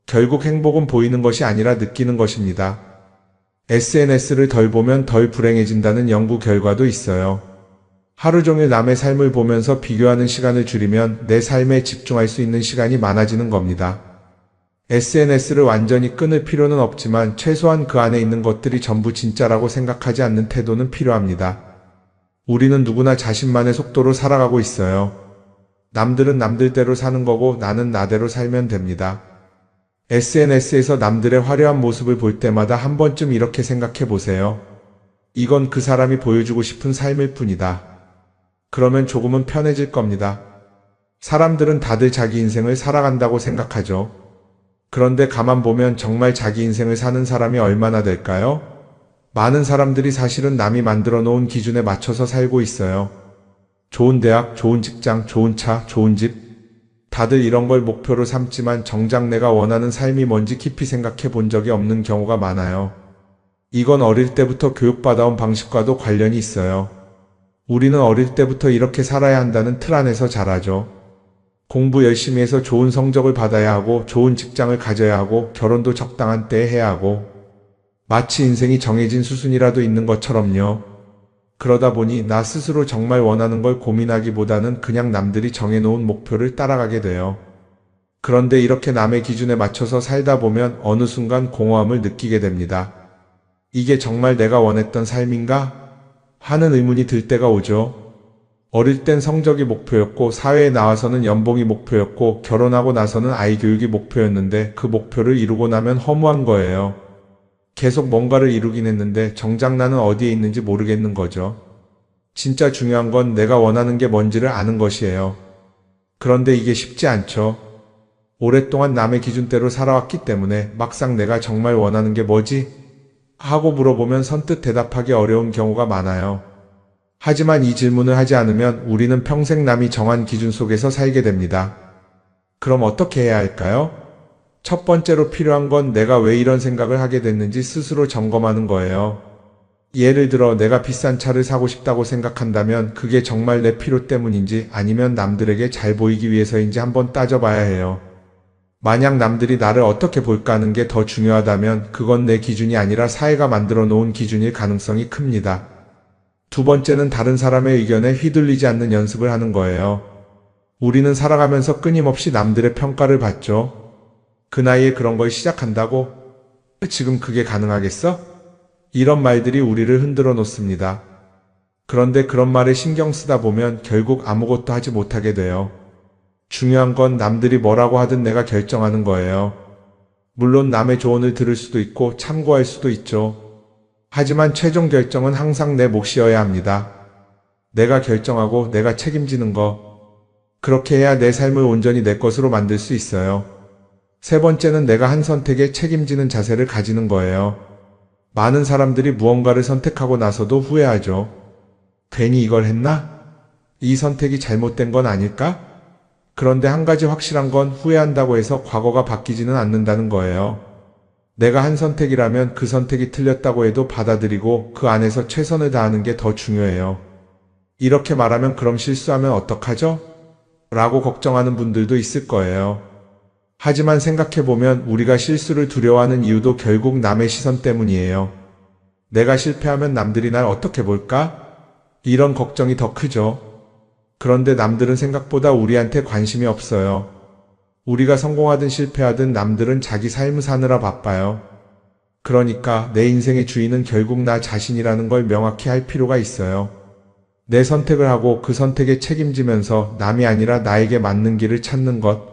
결국 행복은 보이는 것이 아니라 느끼는 것입니다. SNS를 덜 보면 덜 불행해진다는 연구 결과도 있어요. 하루 종일 남의 삶을 보면서 비교하는 시간을 줄이면 내 삶에 집중할 수 있는 시간이 많아지는 겁니다. SNS를 완전히 끊을 필요는 없지만 최소한 그 안에 있는 것들이 전부 진짜라고 생각하지 않는 태도는 필요합니다. 우리는 누구나 자신만의 속도로 살아가고 있어요. 남들은 남들대로 사는 거고 나는 나대로 살면 됩니다. SNS에서 남들의 화려한 모습을 볼 때마다 한 번쯤 이렇게 생각해 보세요. 이건 그 사람이 보여주고 싶은 삶일 뿐이다. 그러면 조금은 편해질 겁니다. 사람들은 다들 자기 인생을 살아간다고 생각하죠. 그런데 가만 보면 정말 자기 인생을 사는 사람이 얼마나 될까요? 많은 사람들이 사실은 남이 만들어 놓은 기준에 맞춰서 살고 있어요. 좋은 대학, 좋은 직장, 좋은 차, 좋은 집. 다들 이런 걸 목표로 삼지만 정작 내가 원하는 삶이 뭔지 깊이 생각해 본 적이 없는 경우가 많아요. 이건 어릴 때부터 교육받아온 방식과도 관련이 있어요. 우리는 어릴 때부터 이렇게 살아야 한다는 틀 안에서 자라죠. 공부 열심히 해서 좋은 성적을 받아야 하고 좋은 직장을 가져야 하고 결혼도 적당한 때에 해야 하고 마치 인생이 정해진 수순이라도 있는 것처럼요. 그러다 보니 나 스스로 정말 원하는 걸 고민하기보다는 그냥 남들이 정해놓은 목표를 따라가게 돼요. 그런데 이렇게 남의 기준에 맞춰서 살다 보면 어느 순간 공허함을 느끼게 됩니다. 이게 정말 내가 원했던 삶인가? 하는 의문이 들 때가 오죠. 어릴 땐 성적이 목표였고 사회에 나와서는 연봉이 목표였고 결혼하고 나서는 아이 교육이 목표였는데 그 목표를 이루고 나면 허무한 거예요. 계속 뭔가를 이루긴 했는데 정작 나는 어디에 있는지 모르겠는 거죠. 진짜 중요한 건 내가 원하는 게 뭔지를 아는 것이에요. 그런데 이게 쉽지 않죠. 오랫동안 남의 기준대로 살아왔기 때문에 막상 내가 정말 원하는 게 뭐지? 하고 물어보면 선뜻 대답하기 어려운 경우가 많아요. 하지만 이 질문을 하지 않으면 우리는 평생 남이 정한 기준 속에서 살게 됩니다. 그럼 어떻게 해야 할까요? 첫 번째로 필요한 건 내가 왜 이런 생각을 하게 됐는지 스스로 점검하는 거예요. 예를 들어 내가 비싼 차를 사고 싶다고 생각한다면 그게 정말 내 필요 때문인지 아니면 남들에게 잘 보이기 위해서인지 한번 따져봐야 해요. 만약 남들이 나를 어떻게 볼까 하는 게 더 중요하다면 그건 내 기준이 아니라 사회가 만들어 놓은 기준일 가능성이 큽니다. 두 번째는 다른 사람의 의견에 휘둘리지 않는 연습을 하는 거예요. 우리는 살아가면서 끊임없이 남들의 평가를 받죠. 그 나이에 그런 걸 시작한다고? 지금 그게 가능하겠어? 이런 말들이 우리를 흔들어 놓습니다. 그런데 그런 말에 신경 쓰다 보면 결국 아무것도 하지 못하게 돼요. 중요한 건 남들이 뭐라고 하든 내가 결정하는 거예요. 물론 남의 조언을 들을 수도 있고 참고할 수도 있죠. 하지만 최종 결정은 항상 내 몫이어야 합니다. 내가 결정하고 내가 책임지는 거. 그렇게 해야 내 삶을 온전히 내 것으로 만들 수 있어요. 세 번째는 내가 한 선택에 책임지는 자세를 가지는 거예요. 많은 사람들이 무언가를 선택하고 나서도 후회하죠. 괜히 이걸 했나? 이 선택이 잘못된 건 아닐까? 그런데 한 가지 확실한 건 후회한다고 해서 과거가 바뀌지는 않는다는 거예요. 내가 한 선택이라면 그 선택이 틀렸다고 해도 받아들이고 그 안에서 최선을 다하는 게 더 중요해요. 이렇게 말하면 그럼 실수하면 어떡하죠? 라고 걱정하는 분들도 있을 거예요. 하지만 생각해보면 우리가 실수를 두려워하는 이유도 결국 남의 시선 때문이에요. 내가 실패하면 남들이 날 어떻게 볼까? 이런 걱정이 더 크죠. 그런데 남들은 생각보다 우리한테 관심이 없어요. 우리가 성공하든 실패하든 남들은 자기 삶을 사느라 바빠요. 그러니까 내 인생의 주인은 결국 나 자신이라는 걸 명확히 할 필요가 있어요. 내 선택을 하고 그 선택에 책임지면서 남이 아니라 나에게 맞는 길을 찾는 것.